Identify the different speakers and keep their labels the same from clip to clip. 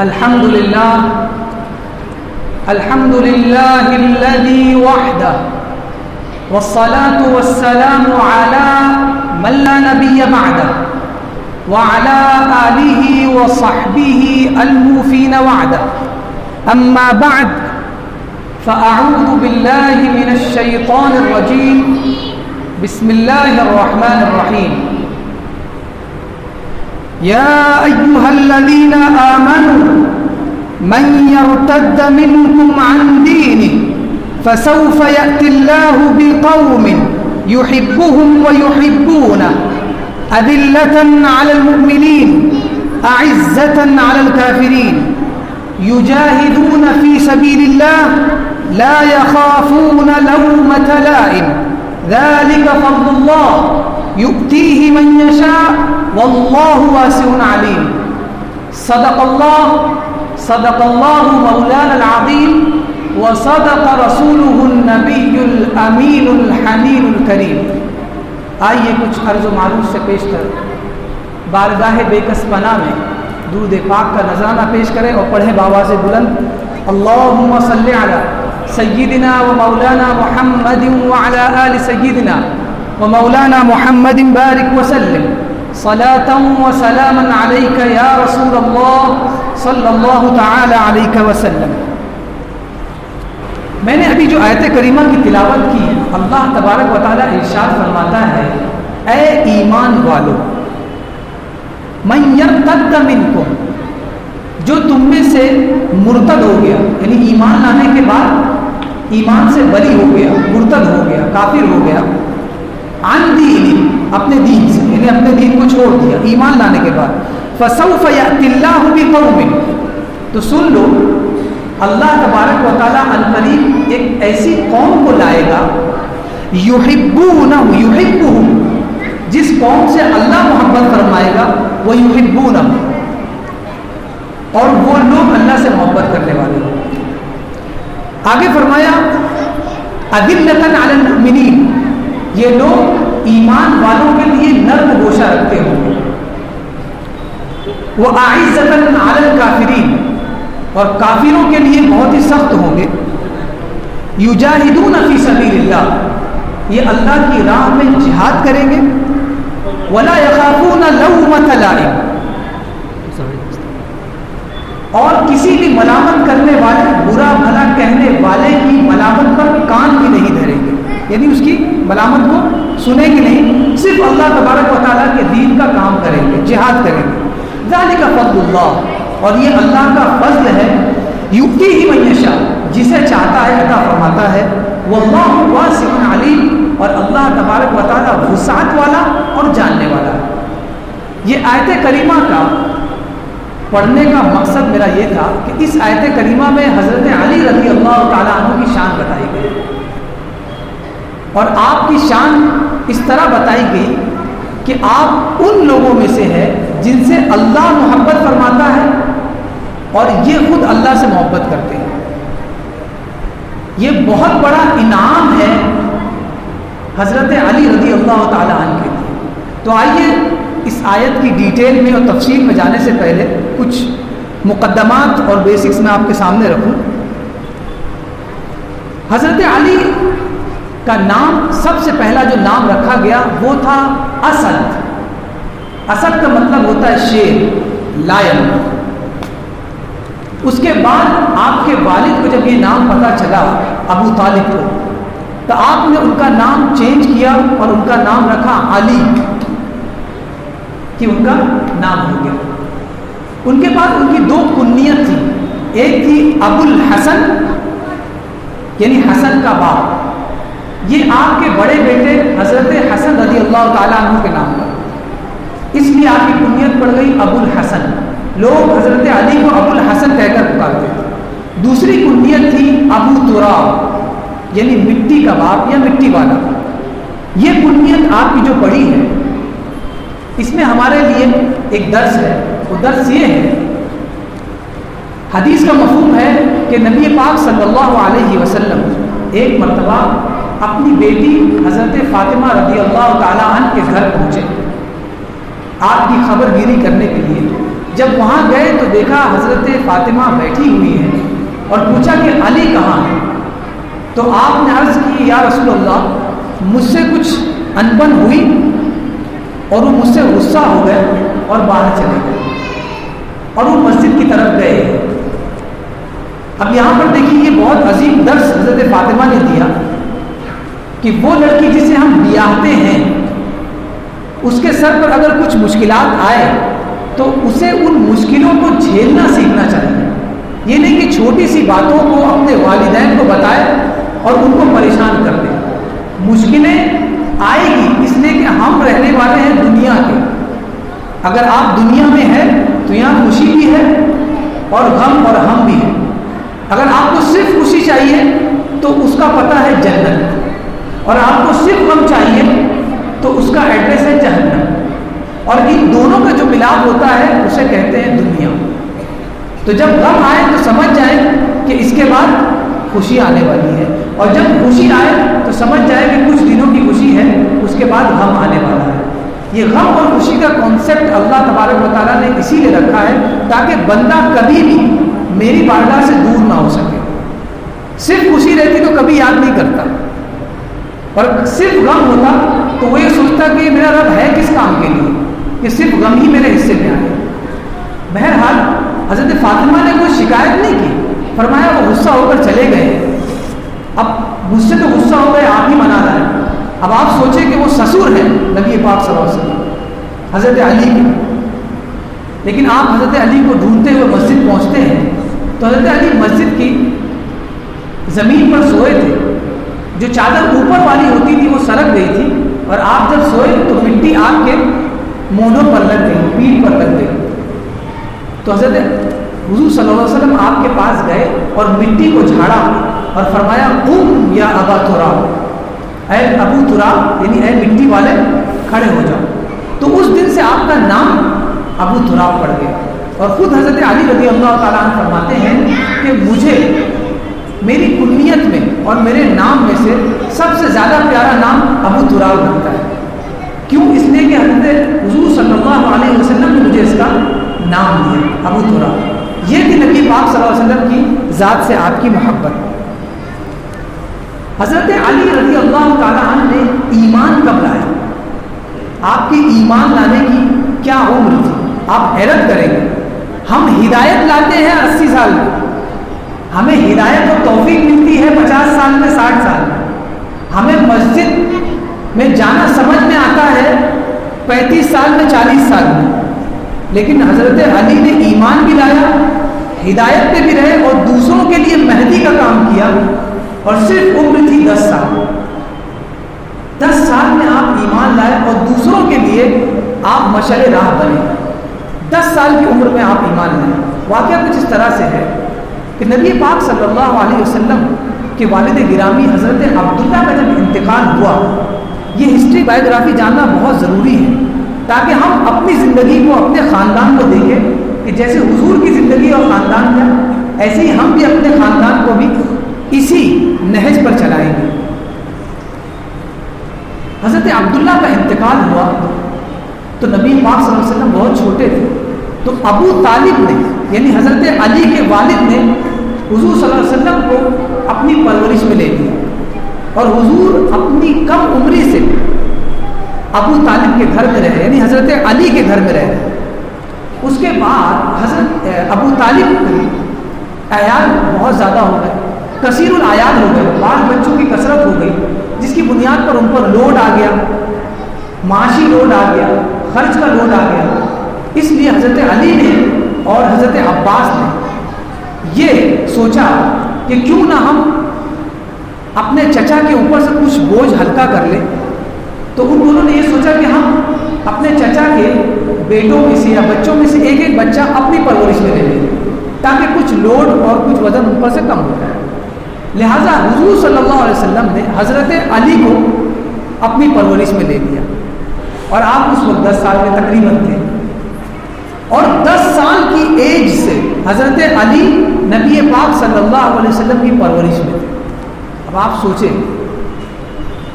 Speaker 1: الحمد لله الذي وحده والصلاة والسلام على من لا نبي بعده وعلى آله وصحبه الموفين وعده أما بعد فأعوذ بالله من الشيطان الرجيم بسم الله الرحمن الرحيم يا أيها الذين آمنوا من يرتد منكم عن دينه فسوف يأتي الله بقوم يحبهم ويحبونه أذلة على المؤمنين أعزة على الكافرين يجاهدون في سبيل الله لا يخافون لومة لائم ذلك فضل الله يؤتيه من يشاء والله واسع عليم صدق الله مولانا العظيم وصدق رسوله النبي الأمين الحنين الكريم. آئیے کچھ عرض و معروف سے پیش کر بارگاہ بےکس پناہ میں درود پاک کا نذرانہ پیش کریں اور پڑھیں بآواز بلند اللہم صلی علی سیدنا و مولانا محمد وعلی آل سیدنا و مولانا محمد بارک وسلم صلاة و سلاما علیک یا رسول اللہ صلی اللہ تعالی علیہ وسلم. میں نے ابھی جو آیت کریمہ کی تلاوت کی ہے، اللہ تبارک و تعالی ارشاد فرماتا ہے اے ایمان والو من یرتد منکم، جو تم میں سے مرتد ہو گیا، یعنی ایمان لانے کے بعد ایمان سے بری ہو گیا، مرتد ہو گیا، کافر ہو گیا، عن دین، اپنے دین سے، یعنی اپنے دین کو چھوڑ دیا ایمان لانے کے بعد، فسوف یأتی اللہ بقوم، تو سن لو اللہ تبارک و تعالیٰ عنقریب ایک ایسی قوم کو لائے گا یحبونہ، یحبہم، جس قوم سے اللہ محبت فرمائے گا، وہ یحبونہ، اور وہ لوگ اللہ سے محبت کرنے والے ہیں. آگے فرمایا اذلۃ علی المؤمنین، یہ لوگ ایمان والوں کے لیے نرم گوشہ رکھتے ہوں گے، وہ اعزۃ علی الکافرین، اور کافروں کے لیے بہت ہی سخت ہوں گے. یجاہدون فی سبیل اللہ، یہ اللہ کی راہ میں جہاد کریں گے. ولا یخافون لومۃ لائم، اور کسی بھی ملامت کرنے والے، برا بھلا کہنے والے کی ملامت پر کان بھی نہیں دھریں گے، یعنی اس کی ملامت کو سنیں گے نہیں، صرف اللہ تبارک و تعالیٰ کے دین کا کام کریں گے، جہاد کریں گے. ذالک فضل اللہ، اور یہ اللہ کا فضل ہے، یؤتیہ من یشاء، جسے چاہتا ہے عطا فرماتا ہے، واللہ واسع علیم، اور اللہ تبارک و تعالیٰ وسعت والا اور جاننے والا ہے. یہ آیت کریمہ کا پڑھنے کا مقصد میرا یہ تھا کہ اس آیت کریمہ میں حضرت علی رضی اللہ تعالیٰ عنہ کی شان بتائی گئی، اور آپ کی شان اس طرح بتائی گئی کہ آپ ان لوگوں میں سے ہیں جن سے اللہ محبت فرماتا ہے اور یہ خود اللہ سے محبت کرتے ہیں. یہ بہت بڑا انعام ہے حضرت علی رضی اللہ تعالیٰ عنہ کے لیے. تو آئیے اس آیت کی ڈیٹیل میں اور تفصیل میں جانے سے پہلے کچھ مقدمات اور بیسکس میں آپ کے سامنے رکھوں. حضرت علی کا نام، سب سے پہلا جو نام رکھا گیا وہ تھا اسد. اسد کا مطلب ہوتا ہے شیر، لائن. اس کے بعد آپ کے والد کو جب یہ نام پتہ چلا ابو طالب کو، تو آپ نے ان کا نام چینج کیا اور ان کا نام رکھا علی، کہ ان کا نام ہو گیا. ان کے بعد ان کی دو کنیت تھی، ایک تھی ابو الحسن، یعنی حسن کا باپ. یہ آپ کے بڑے بیٹے حضرت حسن رضی اللہ تعالیٰ عنہ کے نام پر، اس لیے آپ کی کنیت پڑ گئی ابو الحسن. لوگ حضرت علی کو ابو الحسن کہہ کر پکارتے تھے. دوسری کنیت تھی ابو تراب، یعنی مٹی کا باپ یا مٹی والا. یہ کنیت آپ کی جو پڑی ہے، اس میں ہمارے لیے ایک درس ہے. وہ درس یہ ہے، حدیث کا مفہوم ہے کہ نبی پاک صلی اللہ علیہ وسلم ایک مرتبہ اپنی بیٹی حضرت فاطمہ رضی اللہ تعالیٰ عنہ کے گھر پہنچے آپ کی خبر گیری کرنے کے لیے. جب وہاں گئے تو دیکھا حضرت فاطمہ بیٹھی ہوئی ہیں اور پوچھا کہ علی کہاں ہے؟ تو آپ نے عرض کی یا رسول اللہ مجھ سے کچھ انبن ہوئی اور وہ مجھ سے غصہ ہو گئے اور باہر چلے گئے اور وہ مسجد کی طرف گئے۔ اب یہاں پر دیکھیے یہ بہت عظیم درس حضرت فاطمہ نے دیا کہ وہ لڑکی جسے ہم بیاہتے ہیں اس کے سر پر اگر کچھ مشکلات آئے تو اسے ان مشکلوں کو جھیلنا سیکھنا چاہیے۔ یہ نہیں کہ چھوٹی سی باتوں کو اپنے والدین کو بتائے اور ان کو پریشان کر دے۔ مشکلیں آئے گی اس لیے کہ ہم رہنے والے ہیں دنیا کے۔ اگر آپ دنیا میں ہیں تو یہاں خوشی بھی ہے اور غم اور ہم بھی ہیں۔ اگر آپ کو صرف خوشی چاہیے تو اس کا پتہ ہے جنت، اور آپ کو صرف غم چاہیے تو اس کا ایڈریس ہے جہنم، اور ان دونوں کا جو ملاپ ہوتا ہے اسے کہتے ہیں دنیا۔ تو جب غم آئے تو سمجھ جائیں کہ اس کے بعد خوشی آنے والی ہے، اور جب خوشی آئے تو سمجھ جائے کہ کچھ دنوں کی خوشی ہے، اس کے بعد غم آنے والا ہے۔ یہ غم اور خوشی کا کانسیپٹ اللہ تبارک و تعالیٰ نے اسی لیے رکھا ہے تاکہ بندہ کبھی بھی میری بارگاہ سے دور نہ ہو سکے۔ صرف خوشی رہتی تو کبھی یاد نہیں کرتا، اور صرف غم ہوتا تو وہ یہ سوچتا کہ میرا رب ہے کس کام کے لیے کہ صرف غم ہی میرے حصے میں آئے۔ بہرحال حضرت فاطمہ نے کوئی شکایت نہیں کی، فرمایا وہ غصہ ہو کر چلے گئے۔ اب مجھ سے تو غصہ ہو گئے، آپ ہی منا رہے ہیں۔ اب آپ سوچیں کہ وہ سسر ہیں نبی پاک صلی اللہ علیہ وسلم حضرت علی کے، لیکن آپ حضرت علی کو ڈھونڈتے ہوئے مسجد پہنچتے ہیں تو حضرت علی مسجد کی زمین پر سوئے تھے، جو چادر اوپر والی ہوتی تھی وہ سرک گئی تھی، اور آپ جب سوئے تو مٹی آپ کے مونڈوں پر لگ گئی، پیٹھ پر لگ گئی۔ تو حضرت حضور صلی اللہ علیہ وسلم آپ کے پاس گئے اور مٹی کو جھاڑا اور فرمایا قم یا ابا تراب، اے ابو تراب یعنی اے مٹی والے کھڑے ہو جاؤ۔ تو اس دن سے آپ کا نام ابو تراب پڑ گیا، اور خود حضرت علی رضی اللہ تعالیٰ عنہ فرماتے ہیں کہ مجھے میری کنیت میں اور میرے نام میں سے سب سے زیادہ پیارا نام ابو تراب لگتا ہے۔ کیوں؟ اس لیے کہ حضرت حضور صلی اللہ علیہ وسلم نے مجھے اس کا نام دیا ابو تراب۔ یہ تھی نبی پاک صلی اللہ علیہ وسلم کی ذات سے آپ کی محبت۔ حضرت علی رضی اللہ تعالیٰ عنہ نے ایمان کب لایا؟ آپ کی ایمان لانے کی کیا عمر تھی؟ آپ حیرت کریں گے، ہم ہدایت لاتے ہیں 80 سال میں، ہمیں ہدایت و توفیق ملتی ہے 50 سال میں 60 سال میں، ہمیں مسجد میں جانا سمجھ میں آتا ہے 35 سال میں 40 سال میں، لیکن حضرت علی نے ایمان بھی لایا، ہدایت پہ بھی رہے اور دوسروں کے لیے مہدی کا کام کیا، اور صرف عمر تھی 10 سال۔ 10 سال میں آپ ایمان لائے اور دوسروں کے لیے آپ مشعل راہ بنے۔ 10 سال کی عمر میں آپ ایمان لائے۔ واقعہ کچھ اس طرح سے ہے کہ نبی پاک صلی اللہ علیہ وسلم کے والد گرامی حضرت عبداللہ کا جب انتقال ہوا، یہ ہسٹری بایوگرافی جاننا بہت ضروری ہے تاکہ ہم اپنی زندگی کو اپنے خاندان کو دیکھیں کہ جیسے حضور کی زندگی اور خاندان تھا، ایسے ہی ہم بھی اپنے خاندان کو بھی اسی نہج پر چلائیں گے۔ حضرت عبداللہ کا انتقال ہوا تو نبی پاک صلی اللہ علیہ وسلم بہت چھوٹے تھے، تو ابو طالب نے یعنی حضرت علی کے والد نے حضور صلی اللہ علیہ وسلم کو اپنی پرورش میں لے لیا، اور حضور اپنی کم عمری سے ابو طالب کے گھر میں رہے، یعنی حضرت علی کے گھر میں رہے۔ اس کے بعد حضرت ابو طالب عیال بہت زیادہ ہو گئے، کثیر العیال ہو گئے، بال بچوں کی کثرت ہو گئی، جس کی بنیاد پر ان پر لوڈ آ گیا، معاشی لوڈ آ گیا، خرچ کا لوڈ آ گیا۔ اس لیے حضرت علی نے اور حضرت عباس نے یہ سوچا کہ کیوں نہ ہم اپنے چچا کے اوپر سے کچھ بوجھ ہلکا کر لیں، تو ان دونوں نے یہ سوچا کہ ہم اپنے چچا کے بیٹوں میں سے یا بچوں میں سے ایک ایک بچہ اپنی پرورش میں لے لیں تاکہ کچھ لوڈ اور کچھ وزن ان پر سے کم ہو جائے۔ لہٰذا حضور صلی اللہ علیہ وسلم نے حضرت علی کو اپنی پرورش میں لے لیا، اور آپ اس وقت 10 سال میں تقریباً تھے، اور 10 سال کی ایج سے حضرت علی نبی پاک صلی اللہ علیہ وسلم کی پرورش میں تھے۔ اب آپ سوچیں،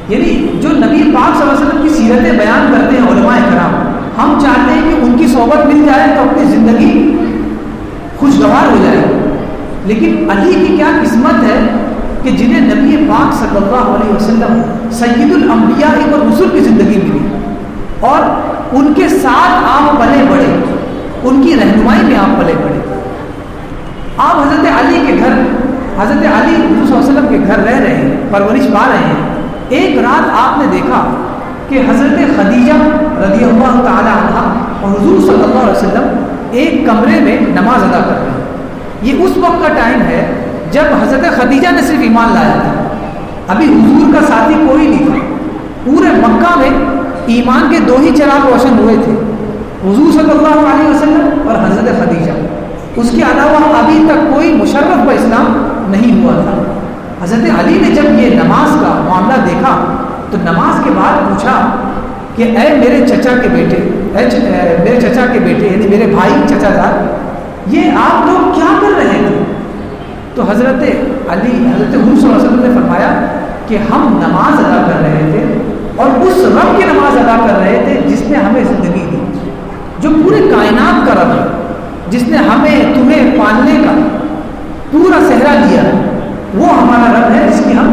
Speaker 1: یعنی جو نبی پاک صلی اللہ علیہ وسلم کی سیرتیں بیان کرتے ہیں علماء کرام، ہم چاہتے ہیں کہ ان کی صحبت مل جائے تو اپنی زندگی خوشگوار ہو جائے. لیکن علی کی کیا قسمت ہے کہ جنہیں نبی پاک صلی اللہ علیہ وسلم سید الانبیاء اور رسول کی زندگی ملی اور ان کے ساتھ آپ پلے بڑھے, ان کی رہنمائی میں آپ پلے بڑھے. آپ حضرت علی کے گھر, حضرت علی حضور صلی اللہ علیہ وسلم کے گھر رہ رہے ہیں, پرورش پا رہے ہیں. ایک رات آپ نے دیکھا کہ حضرت خدیجہ رضی اللہ تعالی عنہا اور حضور صلی اللہ علیہ وسلم ایک کمرے میں نماز ادا کر رہے ہیں. یہ اس وقت کا ٹائم ہے جب حضرت خدیجہ نے صرف ایمان لایا تھا, ابھی حضور کا ساتھی کوئی نہیں تھا. پورے مکہ میں ایمان کے 2 ہی چراغ روشن ہوئے تھے, حضور صلی اللہ علیہ وسلم اور حضرت خدیجہ. اس کے علاوہ ابھی تک کوئی مشرف و اسلام نہیں ہوا تھا. حضرت علی نے جب یہ نماز کا معاملہ دیکھا تو نماز کے بعد پوچھا کہ اے میرے چچا کے بیٹے, میرے چچا کے بیٹے یعنی میرے بھائی چچا دار, یہ آپ لوگ کیا کر رہے تھے؟ تو حضرت علی, حضرت حضور صلی اللہ علیہ وسلم نے فرمایا کہ ہم نماز ادا کر رہے تھے اور اس رب کی نماز ادا کر رہے تھے جس نے ہمیں زندگی دی, جو پورے کائنات کا رب ہے, جس نے ہمیں تمہیں پالنے کا پورا صحرا دیا. وہ ہمارا رب ہے جس کی ہم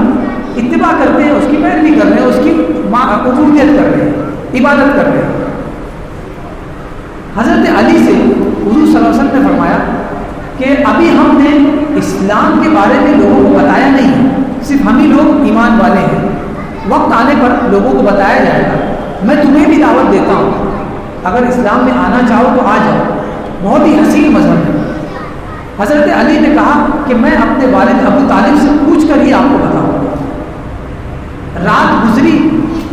Speaker 1: اتباع کرتے ہیں, اس کی پیروی کر رہے ہیں, اس کی عبودیت کر رہے ہیں, عبادت کر رہے ہیں. حضرت علی سے حضور صلی اللہ علیہ وسلم نے فرمایا کہ ابھی ہم نے اسلام کے بارے میں لوگوں کو بتایا نہیں ہے, صرف ہم ہی لوگ ایمان والے ہیں. وقت آنے پر لوگوں کو بتایا جائے گا. میں تمہیں بھی دعوت دیتا ہوں, اگر اسلام میں آنا چاہو تو آ جاؤ, بہت ہی حسین مذہب ہے. حضرت علی نے کہا کہ میں اپنے والد ابو طالب سے پوچھ کر ہی آپ کو بتاؤں گا. رات گزری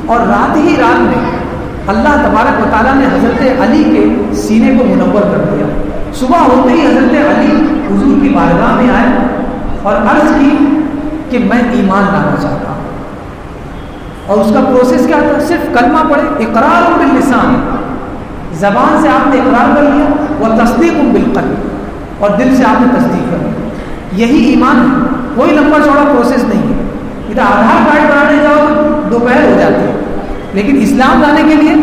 Speaker 1: اور رات ہی رات میں اللہ تبارک و تعالیٰ نے حضرت علی کے سینے کو منور کر دیا. صبح ہوتے ہی حضرت علی حضور کی بارگاہ میں آئے اور عرض کی کہ میں ایمان لانا چاہتا ہوں. اور اس کا پروسیس کیا تھا؟ صرف کلمہ پڑھے, اقرار باللسان, زبان سے آپ نے اقرار کر لیا, وہ تصدیق بالقلب, اور دل سے آپ نے تصدیق کر لی. یہی ایمان ہے, کوئی لمبا چوڑا پروسیس نہیں ہے. ادھر آدھار کارڈ بنانے جاؤ تو دوپہر ہو جاتی ہے, لیکن اسلام لانے کے لیے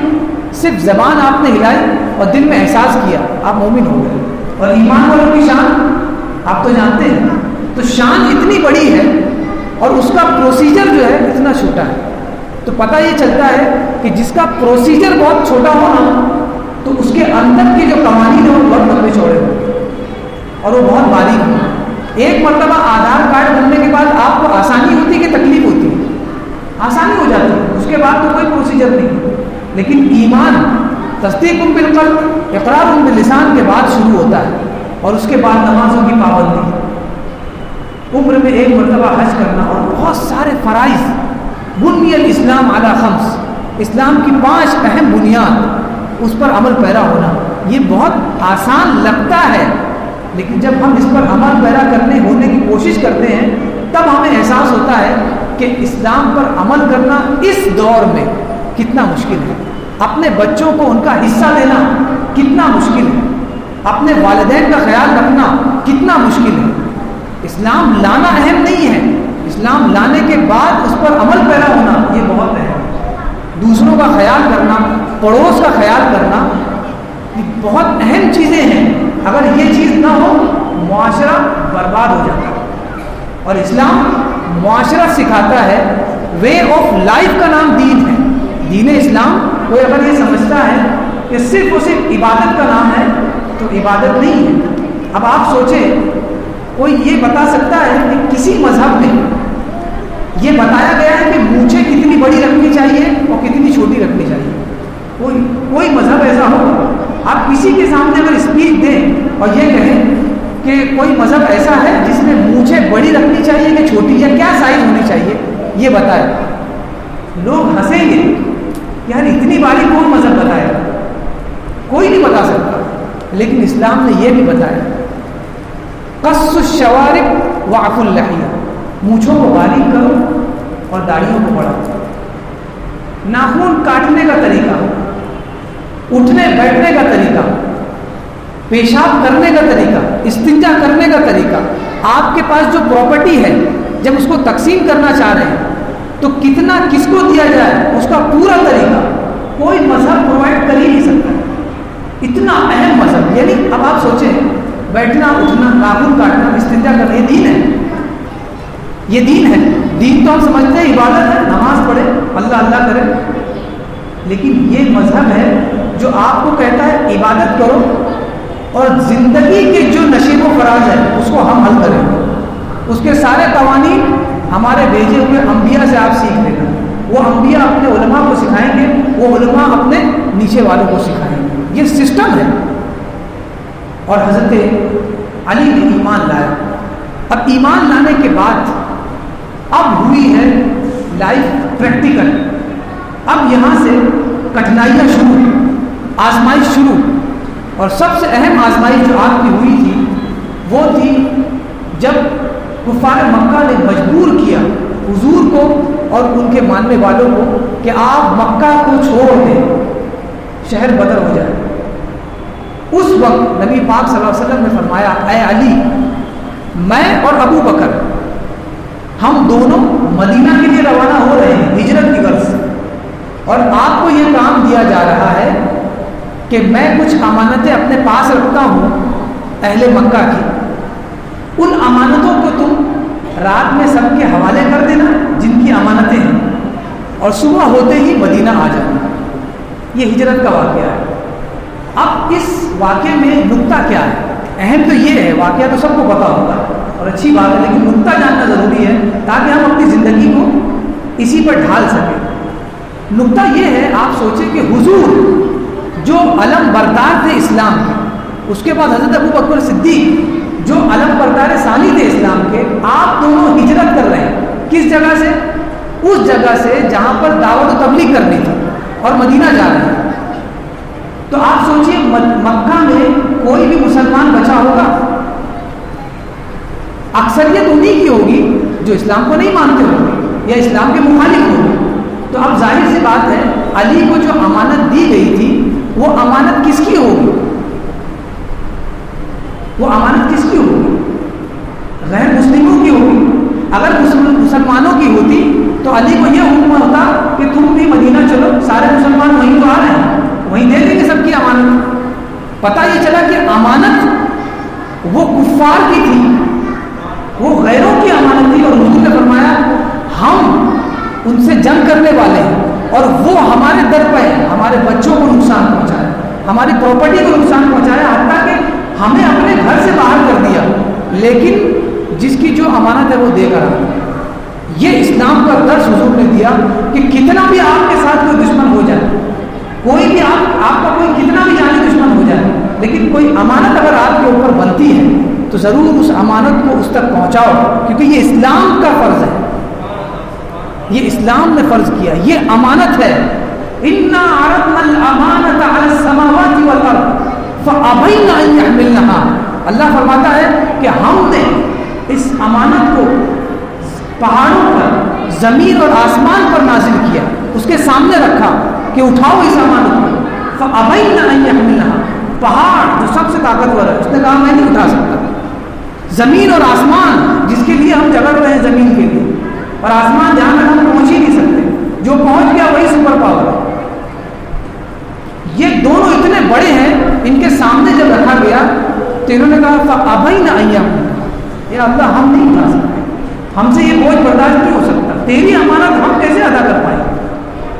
Speaker 1: صرف زبان آپ نے ہلائی اور دل میں احساس کیا, آپ مومن ہو گئے. اور ایمان والوں کی شان آپ تو جانتے ہیں, تو شان اتنی بڑی ہے اور اس کا پروسیجر جو ہے اتنا چھوٹا ہے. تو پتہ یہ چلتا ہے کہ جس کا پروسیجر بہت چھوٹا ہو نا تو اس کے اندر کے جو قوانین ہیں وہ بہت لمبے چوڑے ہوں اور وہ بہت باریک ہوں. ایک مرتبہ آدھار کارڈ بننے کے بعد آپ کو آسانی ہوتی ہے کہ تکلیف ہوتی ہے؟ آسانی ہو جاتی ہے, اس کے بعد تو کوئی پروسیجر نہیں. لیکن ایمان تصدیق بالقلب اقرار باللسان کے بعد شروع ہوتا ہے, اور اس کے بعد نمازوں کی پابندی, عمر میں ایک مرتبہ حج کرنا, اور بہت سارے فرائض. بنی الاسلام علی خمس, اسلام کی 5 اہم بنیاد, اس پر عمل پیرا ہونا. یہ بہت آسان لگتا ہے, لیکن جب ہم اس پر عمل پیرا کرنے ہونے کی کوشش کرتے ہیں تب ہمیں احساس ہوتا ہے کہ اسلام پر عمل کرنا اس دور میں کتنا مشکل ہے. اپنے بچوں کو ان کا حصہ دینا کتنا مشکل ہے, اپنے والدین کا خیال رکھنا کتنا مشکل ہے. اسلام لانا اہم نہیں ہے, اسلام لانے کے بعد اس پر عمل پیرا ہونا یہ بہت اہم ہے. دوسروں کا خیال کرنا, پڑوس کا خیال کرنا, یہ بہت اہم چیزیں ہیں. اگر یہ چیز نہ ہو معاشرہ برباد ہو جاتا ہے. اور اسلام معاشرہ سکھاتا ہے, وے آف لائف کا نام دین ہے. دین اسلام کوئی اگر یہ سمجھتا ہے کہ صرف اور صرف عبادت کا نام ہے تو عبادت نہیں ہے. اب آپ سوچیں, کوئی یہ بتا سکتا ہے کہ کسی مذہب میں یہ بتایا گیا ہے کہ مونچھیں کتنی بڑی رکھنی چاہیے اور کتنی چھوٹی رکھنی چاہیے؟ کوئی مذہب ایسا ہوگا؟ آپ کسی کے سامنے اگر اسپیچ دیں اور یہ کہیں کہ کوئی مذہب ایسا ہے جس میں مونچھیں بڑی رکھنی چاہیے کہ چھوٹی, یا کیا سائز ہونی چاہیے, یہ بتائے, لوگ ہنسیں گے. یار اتنی باری کون مذہب بتایا؟ کوئی نہیں بتا سکتا. لیکن اسلام نے یہ بھی بتایا, قص الشوارب وعف اللحیہ, مونچھوں کو باریک کرو اور داڑھیوں کو بڑھاؤ. ناخن کاٹنے کا طریقہ, اٹھنے بیٹھنے کا طریقہ, پیشاب کرنے کا طریقہ, استنجا کرنے کا طریقہ, آپ کے پاس جو پراپرٹی ہے جب اس کو تقسیم کرنا چاہ رہے ہیں تو کتنا کس کو دیا جائے اس کا پورا طریقہ کوئی مذہب پرووائڈ کر ہی نہیں سکتا. اتنا اہم مذہب. یعنی اب آپ سوچیں بیٹھنا اٹھنا ناخن کاٹنا استنجا کرنا یہ دین ہے, یہ دین ہے. دین تو ہم سمجھتے ہیں عبادت ہے, نماز پڑھے اللہ اللہ کرے, لیکن یہ مذہب ہے جو آپ کو کہتا ہے عبادت کرو اور زندگی کے جو نشیب و فراز ہے اس کو ہم حل کریں گے. اس کے سارے قوانین ہمارے بھیجے ہوئے انبیاء سے آپ سیکھ لینا. وہ انبیاء اپنے علماء کو سکھائیں گے, وہ علماء اپنے نیچے والوں کو سکھائیں گے. یہ سسٹم ہے. اور حضرت علی نے ایمان لایا. اب ایمان لانے کے بعد اب ہوئی ہے لائف پریکٹیکل. اب یہاں سے کٹھنائیاں شروع, آزمائش شروع. اور سب سے اہم آزمائش جو آپ کی ہوئی تھی وہ تھی جب کفار مکہ نے مجبور کیا حضور کو اور ان کے ماننے والوں کو کہ آپ مکہ کو چھوڑ دیں, شہر بدر ہو جائے. اس وقت نبی پاک صلی اللہ علیہ وسلم نے فرمایا اے علی, میں اور ابو بکر ہم دونوں مدینہ کے لیے روانہ ہو رہے ہیں ہجرت کی غرض سے, اور آپ کو یہ کام دیا جا رہا ہے کہ میں کچھ امانتیں اپنے پاس رکھتا ہوں اہل مکہ کی. ان امانتوں کو تم رات میں سب کے حوالے کر دینا جن کی امانتیں ہیں, اور صبح ہوتے ہی مدینہ آ جانا. یہ ہجرت کا واقعہ ہے. اب اس واقعے میں نقطہ کیا ہے؟ اہم تو یہ ہے, واقعہ تو سب کو پتا ہوگا اور اچھی بات ہے, لیکن نقطہ جاننا ضروری ہے تاکہ ہم اپنی زندگی کو اسی پر ڈھال سکیں. نقطہ یہ ہے, آپ سوچیں کہ حضور جو علم بردار تھے اسلام کے, اس کے بعد حضرت ابو بکر صدیق جو علم بردار ثانی تھے اسلام کے, آپ دونوں ہجرت کر رہے ہیں. کس جگہ سے؟ اس جگہ سے جہاں پر دعوت و تبلیغ کرنی تھی, اور مدینہ جا رہے ہیں. تو آپ سوچئے مکہ میں کوئی بھی مسلمان بچا ہوگا؟ اکثریت انہی کی ہوگی جو اسلام کو نہیں مانتے ہوں گے یا اسلام کے مخالف ہوں گے. تو اب ظاہر سی بات ہے علی کو جو امانت دی گئی تھی وہ امانت کس کی ہوگی؟ وہ امانت کس کی ہوگی؟ غیر مسلموں کی ہوگی. اگر مسلمانوں کی ہوتی تو علی کو یہ حکم ہوتا کہ تم بھی مدینہ چلو, سارے مسلمان وہیں تو آ رہے ہیں, وہیں دے دیں گے سب کی امانت. پتہ یہ چلا کہ امانت وہ کفار کی تھی, وہ غیروں کی امانت تھی. اور حضور نے فرمایا ہم ان سے جنگ کرنے والے ہیں اور وہ ہمارے در پہ ہمارے بچوں کو نقصان پہنچایا, ہماری پراپرٹی کو نقصان پہنچایا, حتیٰ کہ ہمیں اپنے گھر سے باہر کر دیا, لیکن جس کی جو امانت ہے وہ دے کر آتا. یہ اسلام کا درس حضور نے دیا کہ کتنا بھی آپ کے ساتھ کوئی دشمن ہو جائے, کوئی بھی آپ کا کوئی کتنا بھی جانی دشمن ہو جائے, لیکن کوئی امانت اگر آپ کے اوپر بنتی ہے تو ضرور اس امانت کو اس تک پہنچاؤ, کیونکہ یہ اسلام کا فرض ہے, یہ اسلام نے فرض کیا, یہ امانت ہے. اِنَّا عَرَضْنَا الْأَمَانَةَ عَلَى السَّمَاوَاتِ وَالْأَرْضِ فَأَبَيْنَ أَن يَحْمِلْنَهَا. اللہ فرماتا ہے کہ ہم نے اس امانت کو پہاڑوں پر, زمین اور آسمان پر نازل کیا, اس کے سامنے رکھا کہ اٹھاؤ اس امانت کو. فَأَبَيْنَ أَن يَحْمِلْنَهَا. پہاڑ جو سب سے طاقتور ہے اس نے کہا میں نہیں اٹھا سکتا. زمین اور آسمان جس کے لیے ہم جگڑ رہے ہیں زمین کے لیے, اور آسمان جہاں تک ہم پہنچ ہی نہیں سکتے, جو پہنچ گیا وہی سپر پاور ہے. یہ دونوں اتنے بڑے ہیں, ان کے سامنے جب رکھا گیا تو انہوں نے کہا فَأَبَيْنَ أَن يَحْمِلْنَهَا. یا اللہ ہم نہیں اٹھا سکتے, ہم سے یہ بوجھ برداشت نہیں ہو سکتا, تیری امانت ہم کیسے ادا کر پائیں,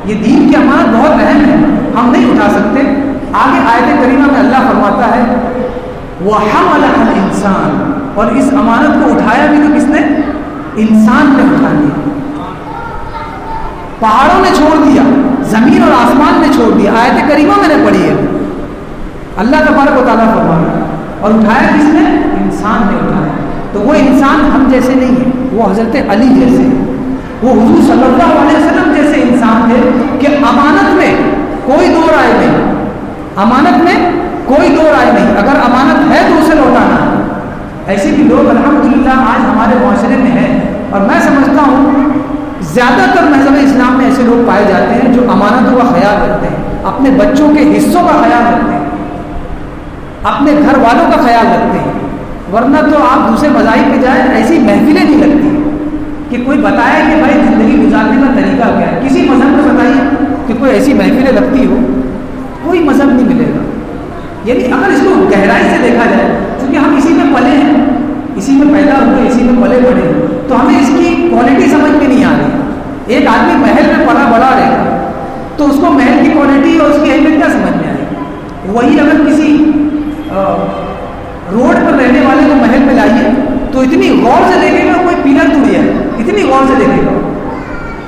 Speaker 1: یہ دین کی امانت بہت اہم ہے, ہم نہیں اٹھا سکتے. آگے آیت کریمہ میں اللہ فرماتا ہے وَحَمَلَهَا الْإِنسَانُ, اور اس امانت کو اٹھایا بھی تو کس نے؟ انسان نے اٹھا لیا. پہاڑوں نے چھوڑ دیا, زمین اور آسمان نے چھوڑ دیا. آیت کریمہ میں نے پڑھی ہے, اللہ تبارک و تعالیٰ فرماتا ہے, اور اٹھایا کس نے؟ انسان نے اٹھایا. تو وہ انسان ہم جیسے نہیں ہے, وہ حضرت علی جیسے, وہ حضور صلی اللہ علیہ وسلم جیسے انسان تھے کہ امانت میں کوئی دو رائے نہیں, امانت میں کوئی دو رائے نہیں. اگر امانت ہے تو اسے لوٹانا. ایسے بھی لوگ الحمدللہ آج ہمارے معاشرے میں ہیں, اور میں سمجھتا ہوں زیادہ تر مذہب اسلام میں ایسے لوگ پائے جاتے ہیں جو امانتوں کا خیال رکھتے ہیں, اپنے بچوں کے حصوں کا خیال رکھتے ہیں, اپنے گھر والوں کا خیال رکھتے ہیں. ورنہ تو آپ دوسرے مذاہب پہ جائیں, ایسی محفلیں نہیں لگتی کہ کوئی بتائے کہ بھائی زندگی گزارنے کا طریقہ کیا ہے. کسی مذہب میں بتائیے کہ کوئی ایسی محفلیں لگتی ہو, کوئی مذہب نہیں ملے گا. یعنی اگر اس کو گہرائی سے دیکھا جائے، کیونکہ ہم اسی میں پلے ہیں، اسی میں پیدا ہوئے، اسی میں پلے بڑے ہیں، تو ہمیں اس کی کوالٹی سمجھ میں نہیں آ رہی۔ ایک آدمی محل میں پلا بڑا رہے گا تو اس کو محل کی کوالٹی اور اس کی اہمیت کیا سمجھ میں آئے گی؟ وہی اگر کسی روڈ پر رہنے والے کو محل میں لائیے تو اتنی غور سے دیکھے گا، کوئی پلر توڑی ہے، اتنی غور سے دیکھے گا،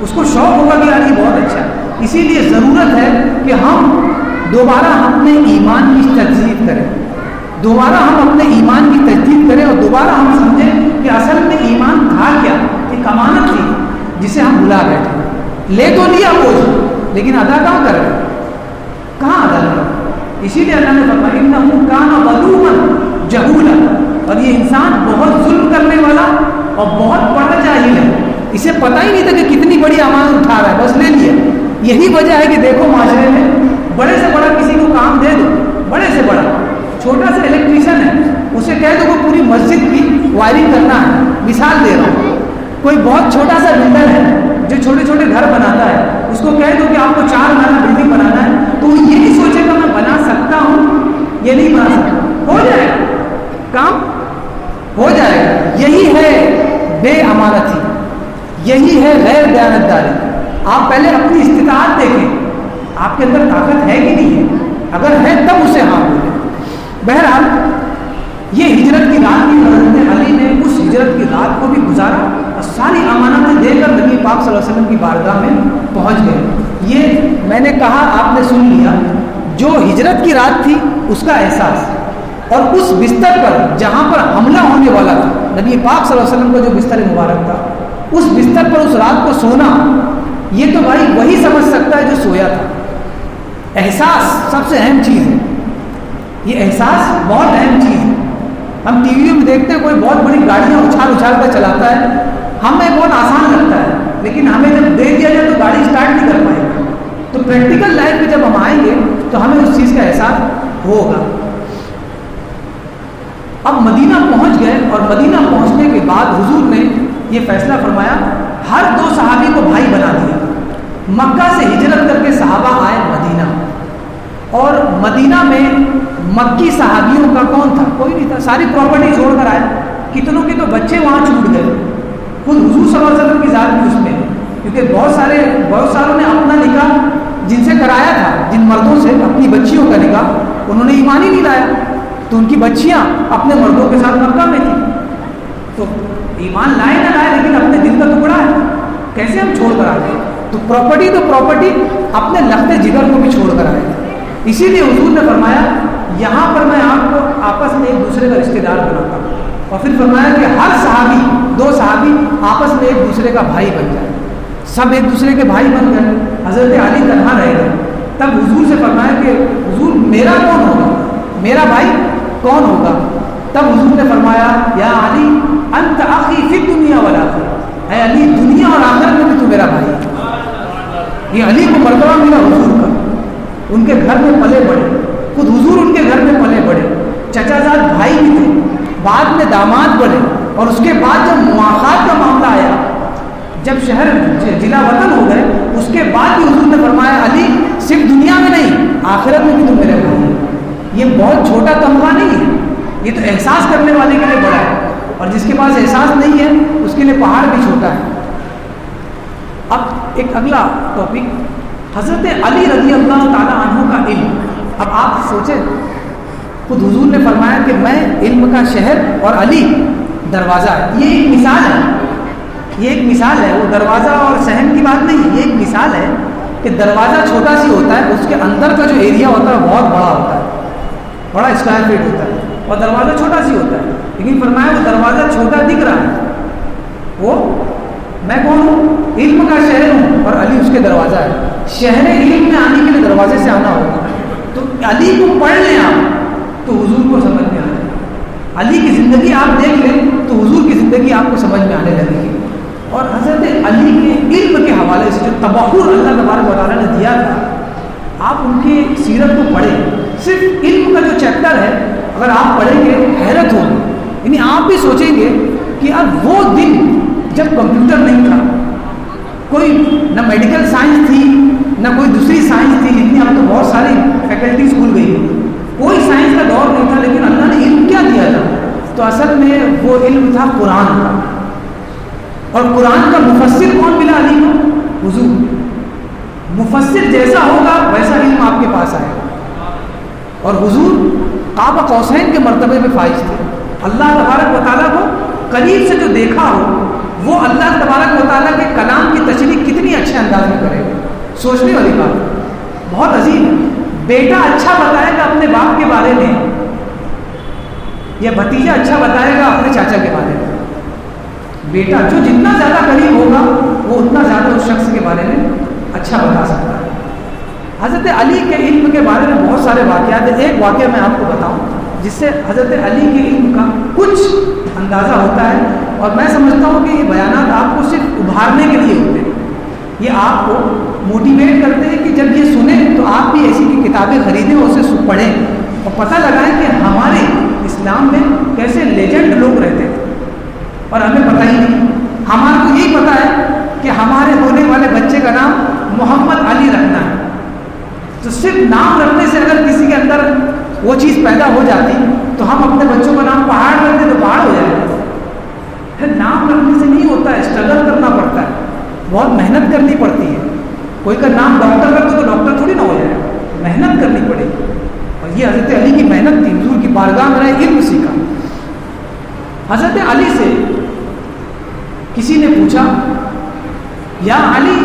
Speaker 1: اس کو شوق ہوگا کہ یار یہ بہت اچھا ہے۔ اسی لیے ضرورت ہے کہ ہم دوبارہ اپنے ایمان کی تجدید کریں، دوبارہ ہم اپنے ایمان کی تجدید کریں اور دوبارہ ہم سمجھیں کہ اصل میں ایمان تھا کیا، ایک امانت تھی جسے ہم بھلا بیٹھے۔ لے تو لیا بوجھ، لیکن ادا کہاں کر رہے، کہاں ادا کر رہے؟ اسی لیے اللہ نے فرمایا انہ کان ظلوما جہولا، اور یہ انسان بہت ظلم کرنے والا اور بہت بڑا جاہل ہے، اسے پتہ ہی نہیں تھا کہ کتنی بڑی امانت اٹھا رہا ہے، بس لے لیا۔ یہی وجہ ہے کہ دیکھو معاشرے میں بڑے سے بڑا کسی کو کام دے دو، بڑے سے بڑا، چھوٹا سا الیکٹریشین ہے اسے کہہ دو کہ پوری مسجد کی وائرنگ کرنا ہے، مثال دے رہا ہوں، کوئی بہت چھوٹا سا بلڈر ہے جو چھوٹے چھوٹے گھر بناتا ہے، اس کو کہہ دو کہ آپ کو 4 مالا بلڈنگ بنانا ہے، تو وہ یہ نہیں سوچے گا میں بنا سکتا ہوں یہ نہیں بنا سکتا، ہو جائے گا کام، ہو جائے گا۔ یہی ہے بے امانتی، یہی ہے غیر دیانتداری۔ آپ پہلے اپنی استطاعت دیکھیں، آپ کے اندر طاقت ہے کہ نہیں ہے، اگر ہے تب اسے ہاں بولیں۔ بہرحال یہ ہجرت کی رات کی حضرت علی نے اس ہجرت کی رات کو بھی گزارا اور ساری امانتیں دے کر نبی پاک صلی اللہ علیہ وسلم کی بارگاہ میں پہنچ گئے۔ یہ میں نے کہا، آپ نے سن لیا، جو ہجرت کی رات تھی اس کا احساس، اور اس بستر پر جہاں پر حملہ ہونے والا تھا، نبی پاک صلی اللہ علیہ وسلم کا جو بستر مبارک تھا، اس بستر پر اس رات کو سونا، یہ تو بھائی وہی سمجھ سکتا ہے جو سویا تھا۔ احساس سب سے اہم چیز ہے، یہ احساس بہت اہم چیز ہے۔ ہم ٹی وی میں دیکھتے ہیں کوئی بہت بڑی گاڑیاں اچھال کر چلاتا ہے، ہمیں بہت آسان لگتا ہے، لیکن ہمیں جب دے دیا جائے تو گاڑی اسٹارٹ نہیں کر پائے گا۔ تو پریکٹیکل لائف میں جب ہم آئیں گے تو ہمیں اس چیز کا احساس ہوگا۔ اب مدینہ پہنچ گئے، اور مدینہ پہنچنے کے بعد حضور نے یہ فیصلہ فرمایا، ہر 2 صحابی کو بھائی بنا دیا۔ مکہ سے ہجرت کر کے صحابہ آئے مدینہ، اور مدینہ میں مکی صحابیوں کا کون تھا؟ کوئی نہیں تھا، ساری پراپرٹی چھوڑ کر آئے۔ کتنوں کے تو بچے وہاں چھوٹ گئے، خود حضور صلی اللہ علیہ وسلم کی ذات بھی اس میں، کیونکہ بہت ساروں نے اپنا نکاح جن سے کرایا تھا، جن مردوں سے اپنی بچیوں کا نکاح، انہوں نے ایمان ہی نہیں لایا، تو ان کی بچیاں اپنے مردوں کے ساتھ مکہ میں تھیں۔ تو ایمان لائے نہ لائے لیکن اپنے دل کا ٹکڑا ہے، کیسے ہم چھوڑ کر آتے؟ تو پراپرٹی اپنے لخت جگر کو بھی چھوڑ کر آئے۔ اسی لیے حضور نے فرمایا یہاں پر میں آپ کو آپس میں ایک دوسرے کا رشتہ دار بناتا ہوں، اور پھر فرمایا کہ ہر صحابی 2 صحابی آپس میں ایک دوسرے کا بھائی بن جائے۔ سب ایک دوسرے کے بھائی بن گئے، حضرت علی تنہا رہ گئے۔ تب حضور سے فرمایا کہ حضور میرا کون ہوگا، میرا بھائی کون ہوگا؟ تب حضور نے فرمایا یا علی انت اخی فی الدنیا والآخرہ، اے علی دنیا اور آخرت میں بھی تو میرا بھائی ہے۔ یہ علی کو مرتبہ ملا حضور کا، ان کے گھر میں پلے بڑے، خود حضور ان کے گھر میں پلے بڑے، چچا زاد بھائی بھی تھے، بعد میں داماد بنے، اور اس کے بعد جب مواخات کا معاملہ آیا، جب شہر ضلع وطن ہو گئے، اس کے بعد بھی حضور نے فرمایا علی صرف دنیا میں نہیں آخرت میں بھی تم میرے بھائی ہیں۔ یہ بہت چھوٹا تمغہ نہیں ہے، یہ تو احساس کرنے والے کے لیے بڑا ہے، اور جس کے پاس احساس نہیں ہے اس کے لیے پہاڑ بھی چھوٹا ہے۔ اب ایک اگلا ٹاپک، حضرت علی رضی اللہ تعالیٰ عنہ کا علم۔ اب آپ سوچیں، خود حضور نے فرمایا کہ میں علم کا شہر اور علی دروازہ ہے۔ یہ ایک مثال ہے، یہ ایک مثال ہے، وہ دروازہ اور صحن کی بات نہیں، یہ ایک مثال ہے کہ دروازہ چھوٹا سی ہوتا ہے، اس کے اندر کا جو ایریا ہوتا ہے بہت بڑا ہوتا ہے، بڑا اسکوائر فٹ ہوتا ہے، اور دروازہ چھوٹا سی ہوتا ہے، لیکن فرمایا وہ دروازہ چھوٹا دکھ رہا ہے، وہ میں کون ہوں؟ علم کا شہر ہوں، اور علی اس کے دروازہ ہے۔ شہر علم میں آنے کے لیے دروازے سے آنا ہوگا، تو علی کو پڑھ لیں آپ تو حضور کو سمجھ میں آنے لگے، علی کی زندگی آپ دیکھ لیں تو حضور کی زندگی آپ کو سمجھ میں آنے لگے گی۔ اور حضرت علی کے علم کے حوالے سے جو تبحر اللہ تبارک و تعالیٰ نے دیا تھا، آپ ان کی سیرت کو پڑھیں، صرف علم کا جو چیپٹر ہے اگر آپ پڑھیں گے حیرت ہوگی، یعنی آپ بھی سوچیں گے کہ اب وہ دن جب کمپیوٹر نہیں تھا، کوئی نہ میڈیکل سائنس تھی نہ کوئی دوسری سائنس تھی، اتنی اب تو بہت ساری فیکلٹیز کھل گئی ہیں، کوئی سائنس کا دور نہیں تھا، لیکن اللہ نے علم کیا دیا تھا؟ تو اصل میں وہ علم تھا قرآن کا. اور قرآن کا مفسر کون ملا علی کو؟ حضور. مفسر جیسا ہوگا ویسا علم آپ کے پاس آئے گا. اور حضور قاب قوسین کے مرتبے میں فائز تھے. اللہ تبارک و تعالیٰ کو قریب سے جو دیکھا ہو وہ اللہ تبارک و تعالیٰ کے کلام کی تشریح کتنی اچھے انداز میں کرے گا. سوچنے والی بات ہے، بہت عظیم ہے. بیٹا اچھا بتائے گا اپنے باپ کے بارے میں، یا بھتیجا اچھا بتائے گا اپنے چاچا کے بارے میں. بیٹا جو جتنا زیادہ قریب ہوگا وہ اتنا زیادہ اس شخص کے بارے میں اچھا بتا سکتا ہے. حضرت علی کے علم کے بارے میں بہت سارے واقعات ہیں. ایک واقعہ میں آپ کو بتاؤں جس سے حضرت علی کے علم کا کچھ اندازہ ہوتا ہے، اور میں سمجھتا ہوں کہ یہ بیانات آپ کو صرف ابھارنے کے لیے ہوتے ہیں. یہ آپ کو موٹیویٹ کرتے ہیں کہ جب یہ سنیں تو آپ بھی ایسی کی کتابیں خریدیں اور اسے پڑھیں اور پتہ لگائیں کہ ہمارے اسلام میں کیسے لیجنڈ لوگ رہتے تھے اور ہمیں پتہ ہی نہیں. ہمارے کو یہی پتہ ہے کہ ہمارے ہونے والے بچے کا نام محمد علی رکھنا ہے. تو صرف نام رکھنے سے اگر کسی کے اندر وہ چیز پیدا ہو جاتی تو ہم اپنے بچوں کا نام پہاڑ رکھتے تو پہاڑ ہو جائے گا. پھر نام رکھنے سے نہیں ہوتا ہے، اسٹرگل کرنا پڑتا ہے، بہت محنت کرنی پڑتی ہے. کوئی کا نام ڈاکٹر رکھ دو تو ڈاکٹر تھوڑی نہ ہو جائے گا، محنت کرنی پڑے گی. اور یہ حضرت علی کی محنت تھی. حضور کی بارگاہ میں رہے علم سیکھا. حضرت علی سے کسی نے پوچھا یا علی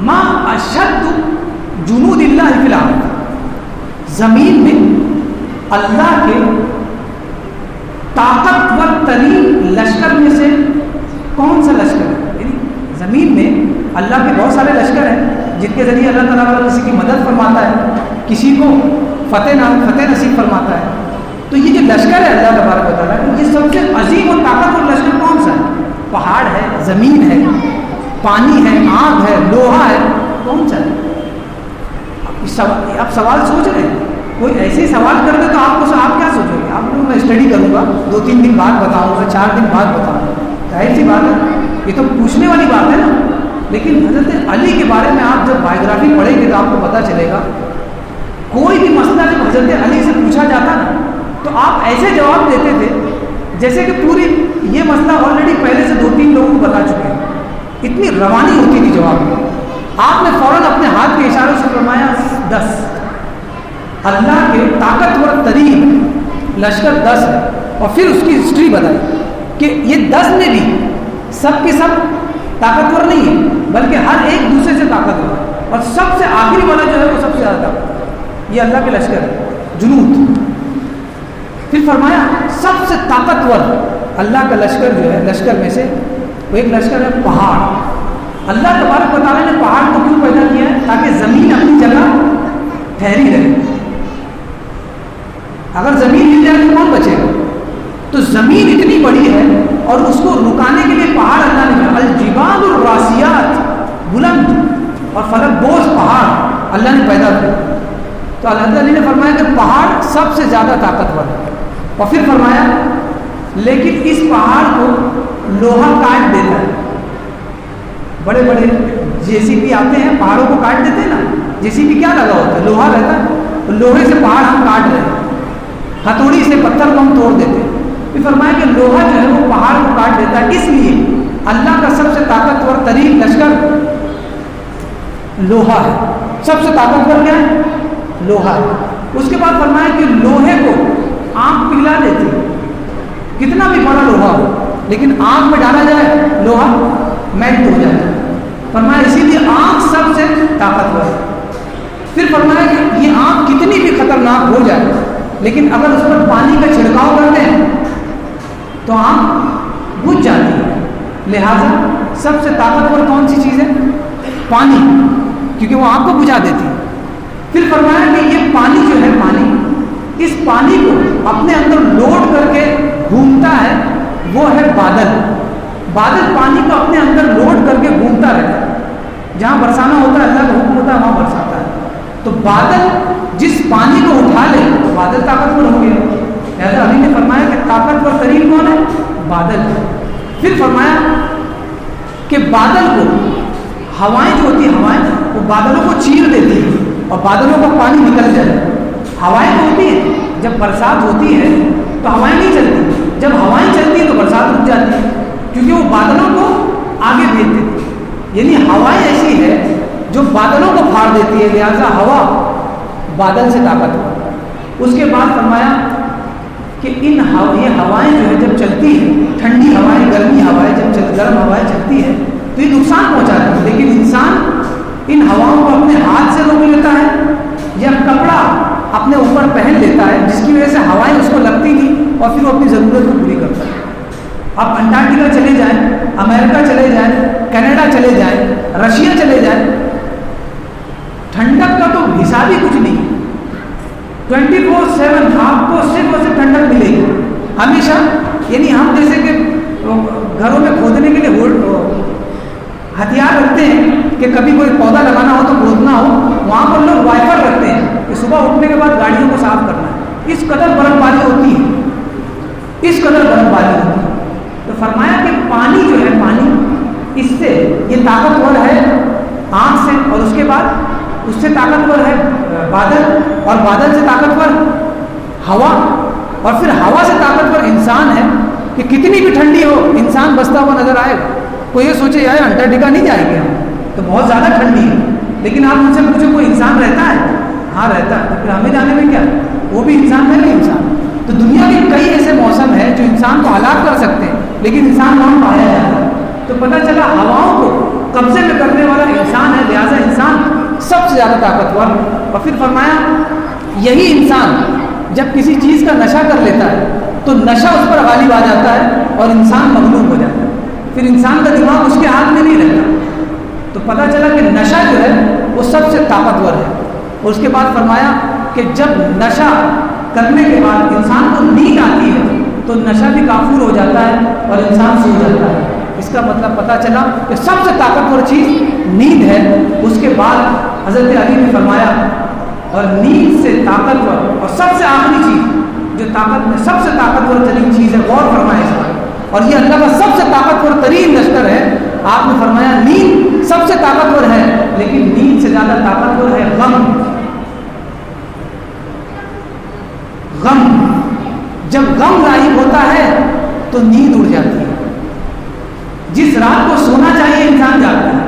Speaker 1: ما اشد جنود اللہ فی الارض، زمین میں اللہ کے طاقتور ترین لشکر میں سے کون سا لشکر ہے؟ یعنی زمین میں اللہ کے بہت سارے لشکر ہیں جن کے ذریعے اللہ تعالیٰ کسی کی مدد فرماتا ہے، کسی کو فتح نصیب فرماتا ہے. تو یہ جو لشکر ہے اللہ تبارک و تعالیٰ کا، یہ سب سے عظیم اور طاقتور لشکر کون سا ہے؟ پہاڑ ہے، زمین ہے، پانی ہے، آگ ہے، لوہا ہے، کون سا ہے؟ آپ سوال سوچ رہے ہیں. کوئی ایسے سوال کر دے تو آپ کیا سوچو گے؟ آپ کو میں اسٹڈی کروں گا، 2-3 دن بعد بتاؤں گا، 4 دن بعد بتاؤں گا. ظاہر سی بات ہے، یہ تو پوچھنے والی بات ہے نا. لیکن حضرت علی کے بارے میں آپ جب بایوگرافی پڑھیں گے تو آپ کو پتہ چلے گا کوئی بھی مسئلہ جب حضرت علی سے پوچھا جاتا نا تو آپ ایسے جواب دیتے تھے جیسے کہ پوری یہ مسئلہ آلریڈی پہلے سے 2-3 لوگوں کو بتا چکے ہیں. اتنی روانی ہوتی تھی جواب میں. آپ نے فوراً اپنے ہاتھ کے اشاروں سے فرمایا 10. اللہ کے طاقتور ترین لشکر 10 ہے. اور پھر اس کی ہسٹری بتائی کہ یہ 10 میں بھی سب کے سب طاقتور نہیں ہے، بلکہ ہر ایک دوسرے سے طاقتور ہے. اور سب سے آخری والا جو ہے وہ سب سے زیادہ طاقتور ہے. یہ اللہ کے لشکر ہے، جنود. پھر فرمایا سب سے طاقتور اللہ کا لشکر جو ہے، لشکر میں سے وہ ایک لشکر ہے پہاڑ. اللہ تبارک و تعالیٰ نے پہاڑ کو کیوں پیدا کیا ہے؟ تاکہ زمین اپنی جگہ ٹھہری رہے. اگر زمین مل جائے تو کون بچے گا؟ تو زمین اتنی بڑی ہے اور اس کو رکانے کے لیے پہاڑ اللہ نے الجبال الراسیات، بلند اور فلک بوز پہاڑ اللہ نے پیدا کیا. تو اللہ علی نے فرمایا کہ پہاڑ سب سے زیادہ طاقتور ہے. اور پھر فرمایا لیکن اس پہاڑ کو لوہا کاٹ دیتا ہے. بڑے بڑے JCB آتے ہیں پہاڑوں کو کاٹ دیتے ہیں نا. JCB کیا لگا ہوتا ہے؟ لوہا رہتا ہے. تو لوہے سے پہاڑ ہم کاٹ رہے ہیں، ہتھوڑی سے پتھر کو ہم توڑ دیتے ہیں. پھر فرمایا کہ لوہا جو ہے وہ پہاڑ کو کاٹ دیتا ہے. اس لیے اللہ کا سب سے طاقتور ترین لشکر لوہا ہے. سب سے طاقتور کیا ہے؟ لوہا ہے. اس کے بعد فرمایا کہ لوہے کو آنکھ پگھلا دیتی ہے. کتنا بھی بڑا لوہا ہو لیکن آنکھ میں ڈالا جائے لوہا میلٹ ہو جائے. فرمایا اسی لیے آنکھ سب سے طاقتور ہے. پھر فرمایا کہ یہ آنکھ کتنی بھی خطرناک ہو جائے لیکن اگر اس پر پانی کا چھڑکاؤ کرتے ہیں تو آنکھ بجھ جاتی ہے. لہٰذا سب سے طاقتور کون سی چیز ہے؟ پانی، کیونکہ وہ آنکھ کو بجھا دیتی ہے. پھر فرمایا کہ یہ پانی جو ہے، پانی، اس پانی کو اپنے اندر لوڈ کر کے گھومتا ہے، وہ ہے بادل. بادل پانی کو اپنے اندر لوڈ کر کے گھومتا رہتا ہے. جہاں برسانا ہوتا ہے اللہ کا حکم ہوتا ہے وہاں برساتا ہے. تو بادل جس پانی کو اٹھا لے تو بادل طاقتور ہو گیا. لہٰذا علی نے فرمایا کہ طاقتور ترین کون ہے؟ بادل. پھر فرمایا کہ بادل کو ہوائیں جو ہوتی ہیں، ہوائیں وہ بادلوں کو چیر دیتی ہیں اور بادلوں کا پانی نکل جائے. ہوائیں تو ہوتی ہیں، جب برسات ہوتی ہے تو ہوائیں نہیں چلتی، جب ہوائیں چلتی ہیں تو برسات رک جاتی ہے، کیونکہ وہ بادلوں کو آگے بھیج دیتی ہے۔ یعنی ہوائیں ایسی ہے جو بادلوں کو پھاڑ دیتی ہے، لہٰذا ہوا بادل سے طاقتور۔ اس کے بعد فرمایا کہ یہ ہوائیں جو ہے جب چلتی ہیں، ٹھنڈی ہوائیں، گرمی ہوائیں، جب گرم ہوائیں چلتی ہے تو یہ نقصان پہنچاتی ہے، لیکن انسان ان ہواؤں کو اپنے ہاتھ سے روک لیتا ہے یا کپڑا اپنے اوپر پہن لیتا ہے، جس کی وجہ سے ہوائیں اس کو لگتی نہیں اور پھر وہ اپنی ضرورت کو پوری کرتا ہے۔ آپ انٹارکٹیکا چلے جائیں، امریکہ چلے جائیں، کینیڈا چلے جائیں، رشیا چلے جائیں، ٹھنڈک کا تو حساب ہی کچھ نہیں ہے۔ 24/7 آپ کو صرف اور صرف ٹھنڈک ملے گی ہمیشہ۔ یعنی ہم جیسے کہ گھروں میں کھودنے کے لیے ہتھیار رکھتے ہیں کہ کبھی کوئی پودا لگانا ہو تو کھودنا ہو، وہاں پر لوگ وائپر رکھتے ہیں کہ صبح اٹھنے کے بعد گاڑیوں کو صاف کرنا ہے۔ اس قدر برف باری ہوتی ہے، اس قدر برف باری ہوتی ہے۔ تو فرمایا کہ پانی جو ہے، پانی اس سے یہ طاقتور ہے آنکھ سے، اور اس کے بعد اس سے طاقتور ہے بادل، اور بادل سے طاقتور ہوا، اور پھر ہوا سے طاقتور انسان ہے کہ کتنی بھی ٹھنڈی ہو انسان بستا ہوا نظر آئے گا۔ کوئی یہ سوچے یار انٹارکٹیکا نہیں جائیں گے ہم تو بہت زیادہ ٹھنڈی ہے، لیکن آپ ان سے پوچھو کوئی انسان رہتا ہے؟ ہاں رہتا ہے، تو پھر ہمیں جانے میں کیا، وہ بھی انسان ہے نہیں انسان۔ تو دنیا کے کئی ایسے موسم ہیں جو انسان کو ہلاک کر سکتے ہیں، لیکن انسان وہاں پایا جاتا ہے۔ تو پتہ چلا ہواؤں کو قبضے میں کرنے والا انسان ہے، لہٰذا انسان سب سے زیادہ طاقتور۔ اور پھر فرمایا یہی انسان جب کسی چیز کا نشہ کر لیتا ہے تو نشہ اس پر غالب آ جاتا ہے اور انسان مغلوب ہو جاتا ہے، پھر انسان کا دماغ اس کے ہاتھ میں نہیں رہتا۔ تو پتہ چلا کہ نشہ جو ہے وہ سب سے طاقتور ہے۔ اور اس کے بعد فرمایا کہ جب نشہ کرنے کے بعد انسان کو نیند آتی ہے تو نشہ بھی کافور ہو جاتا ہے اور انسان سو جاتا ہے۔ اس کا مطلب پتہ چلا کہ سب سے طاقتور چیز نیند ہے۔ اس کے بعد حضرت علی نے فرمایا اور نیند سے طاقتور اور سب سے آخری چیز جو طاقت میں سب سے طاقتور ترین چیز ہے، غور فرمائے اس پر، اور یہ اللہ کا سب سے طاقتور ترین لشکر ہے۔ آپ نے فرمایا نیند سب سے طاقتور ہے، لیکن نیند سے زیادہ طاقتور ہے غم۔ غم جب غم غائب ہوتا ہے تو نیند اڑ جاتی ہے، جس رات کو سونا چاہیے انسان جاگتا ہے۔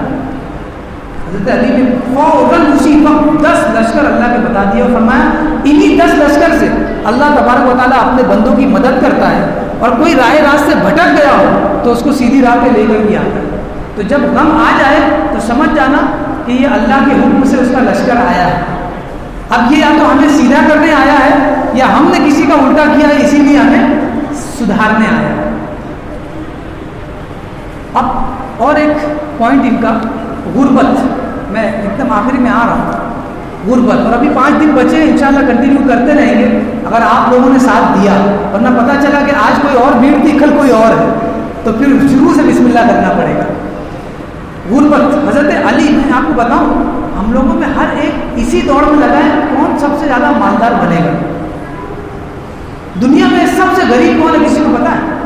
Speaker 1: حضرت علی نے فوراً اسی وقت 10 لشکر اللہ کے بتا دیا اور فرمایا انہی 10 لشکر سے اللہ تبارک و تعالیٰ اپنے بندوں کی مدد کرتا ہے، اور کوئی راہ راست سے بھٹک گیا ہو تو اس کو سیدھی راہ پہ لے کر بھی آتا ہے۔ تو جب غم آ جائے تو سمجھ جانا کہ یہ اللہ کے حکم سے اس کا لشکر آیا ہے۔ اب یہ یا تو ہمیں سیدھا کرنے آیا ہے یا ہم نے کسی کا الٹا کیا ہے، اسی لیے ہمیں سدھارنے آیا ہے۔ اب اور ایک پوائنٹ ان کا، غربت، میں ایک دم آخری میں آ رہا ہوں۔ غربت، اور ابھی 5 دن بچے ہیں، انشاءاللہ کنٹینیو کرتے رہیں گے اگر آپ لوگوں نے ساتھ دیا، ورنہ پتہ چلا کہ آج کوئی اور بھیڑ تھی، کل کوئی اور ہے، تو پھر شروع سے بسم اللہ کرنا پڑے گا۔ غربت، حضرت علی، میں آپ کو بتاؤں ہم لوگوں میں ہر ایک اسی دوڑ میں لگا ہے کون سب سے زیادہ مالدار بنے گا۔ دنیا میں سب سے غریب کون ہے کسی کو پتا ہے؟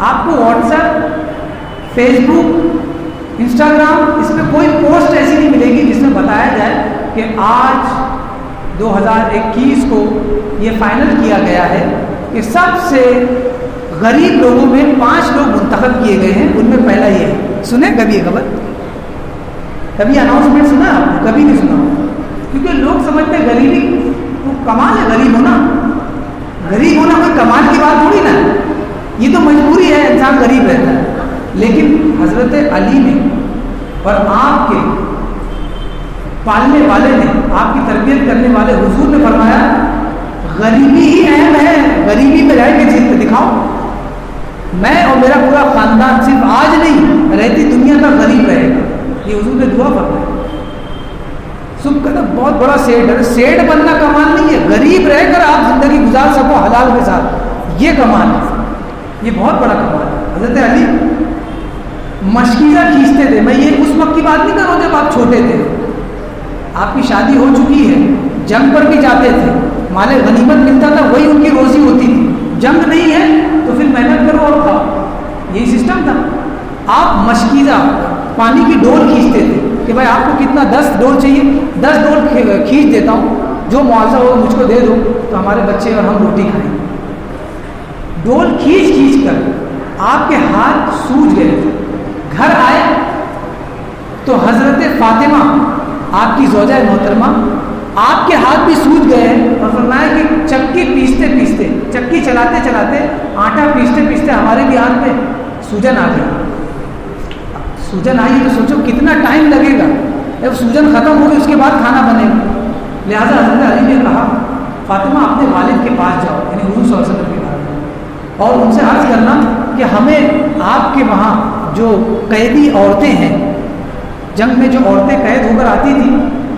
Speaker 1: آپ کو واٹس ایپ، فیس بک، انسٹاگرام، اس پہ کوئی پوسٹ ایسی نہیں ملے گی جس میں بتایا جائے کہ آج 2021 کو یہ فائنل کیا گیا ہے کہ سب سے غریب لوگوں میں 5 لوگ منتخب کیے گئے ہیں، ان میں پہلا یہ ہے۔ سنیں کبھی یہ خبر؟ کبھی اناؤنسمنٹ سنا آپ نے؟ کبھی نہیں سنا، کیونکہ لوگ سمجھتے ہیں غریبی تو کمال ہے، غریب ہونا، غریب ہونا کوئی کمال کی بات تھوڑی نا، یہ تو مجبوری ہے، انسان غریب رہتا ہے۔ لیکن حضرت علی نے اور آپ کے پالنے والے نے، آپ کی تربیت کرنے والے حضور نے فرمایا غریبی ہی اہم ہے، غریبی میں رہ کے جیت دکھاؤ۔ میں اور میرا پورا خاندان صرف آج نہیں، رہتی دنیا تک غریب رہے گا، یہ حضور نے دعا فرمائی۔ سب کا بہت بڑا سیٹ ہے، سیٹ بننا کمال نہیں ہے، غریب رہ کر آپ زندگی گزار سکو حلال کے ساتھ، یہ کمال ہے، یہ بہت بڑا کمال ہے۔ حضرت علی مشکیزہ کھینچتے تھے، میں یہ اس وقت کی بات نہیں کر رہا ہوں جب آپ چھوٹے تھے، آپ کی شادی ہو چکی ہے، جنگ پر بھی جاتے تھے، مال غنیمت ملتا تھا، وہی ان کی روزی ہوتی تھی۔ جنگ نہیں ہے تو پھر محنت کرو اور کھاؤ، یہی سسٹم تھا۔ آپ مشکیزہ پانی کی ڈول کھینچتے تھے کہ بھائی آپ کو کتنا 10 ڈول چاہیے، 10 ڈول کھینچ دیتا ہوں، جو معاوضہ ہوگا مجھ کو دے دو تو ہمارے بچے اور ہم روٹی کھائیں. ڈول کھینچ کھینچ کر آپ کے ہاتھ سوج گئے. گھر آئے تو حضرت فاطمہ آپ کی زوجہ محترمہ آپ کے ہاتھ بھی سوج گئے ہیں, اور فرمایا کہ چکی پیستے پیستے, چکی چلاتے چلاتے, آٹا پیستے پیستے ہمارے بھی ہاتھ میں سوجن آ گئی. سوجن آئی تو سوچو کتنا ٹائم لگے گا, جب سوجن ختم ہوگی اس کے بعد کھانا بنے گا. لہٰذا حضرت علی نے کہا فاطمہ اپنے والد کے پاس جاؤ, یعنی حضور صلی اللہ علیہ وسلم کے پاس, اور ان سے عرض کرنا کہ ہمیں آپ کے وہاں جو قیدی عورتیں ہیں, جنگ میں جو عورتیں قید ہو کر آتی تھیں,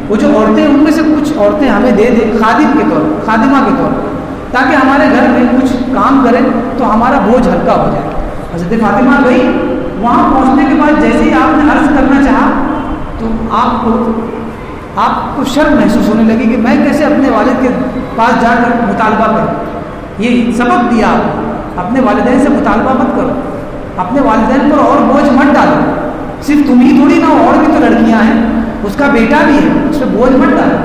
Speaker 1: وہ جو عورتیں ان میں سے کچھ عورتیں ہمیں دے دیں خادم کے طور پر, خادمہ کے طور پر, تاکہ ہمارے گھر میں کچھ کام کریں تو ہمارا بوجھ ہلکا ہو جائے. حضرت فاطمہ گئی, وہاں پہنچنے کے بعد جیسے ہی آپ نے عرض کرنا چاہا تو آپ کو شرم محسوس ہونے لگی کہ میں کیسے اپنے والد کے پاس جا کر مطالبہ کروں. یہ سبق دیا, اپنے والدین سے مطالبہ مت کرو, اپنے والدین پر اور بوجھ مت ڈالو. صرف تم ہی تھوڑی نہ, اور بھی تو لڑکیاں ہیں, اس کا بیٹا بھی ہے, اس پہ بوجھ مت ڈالو.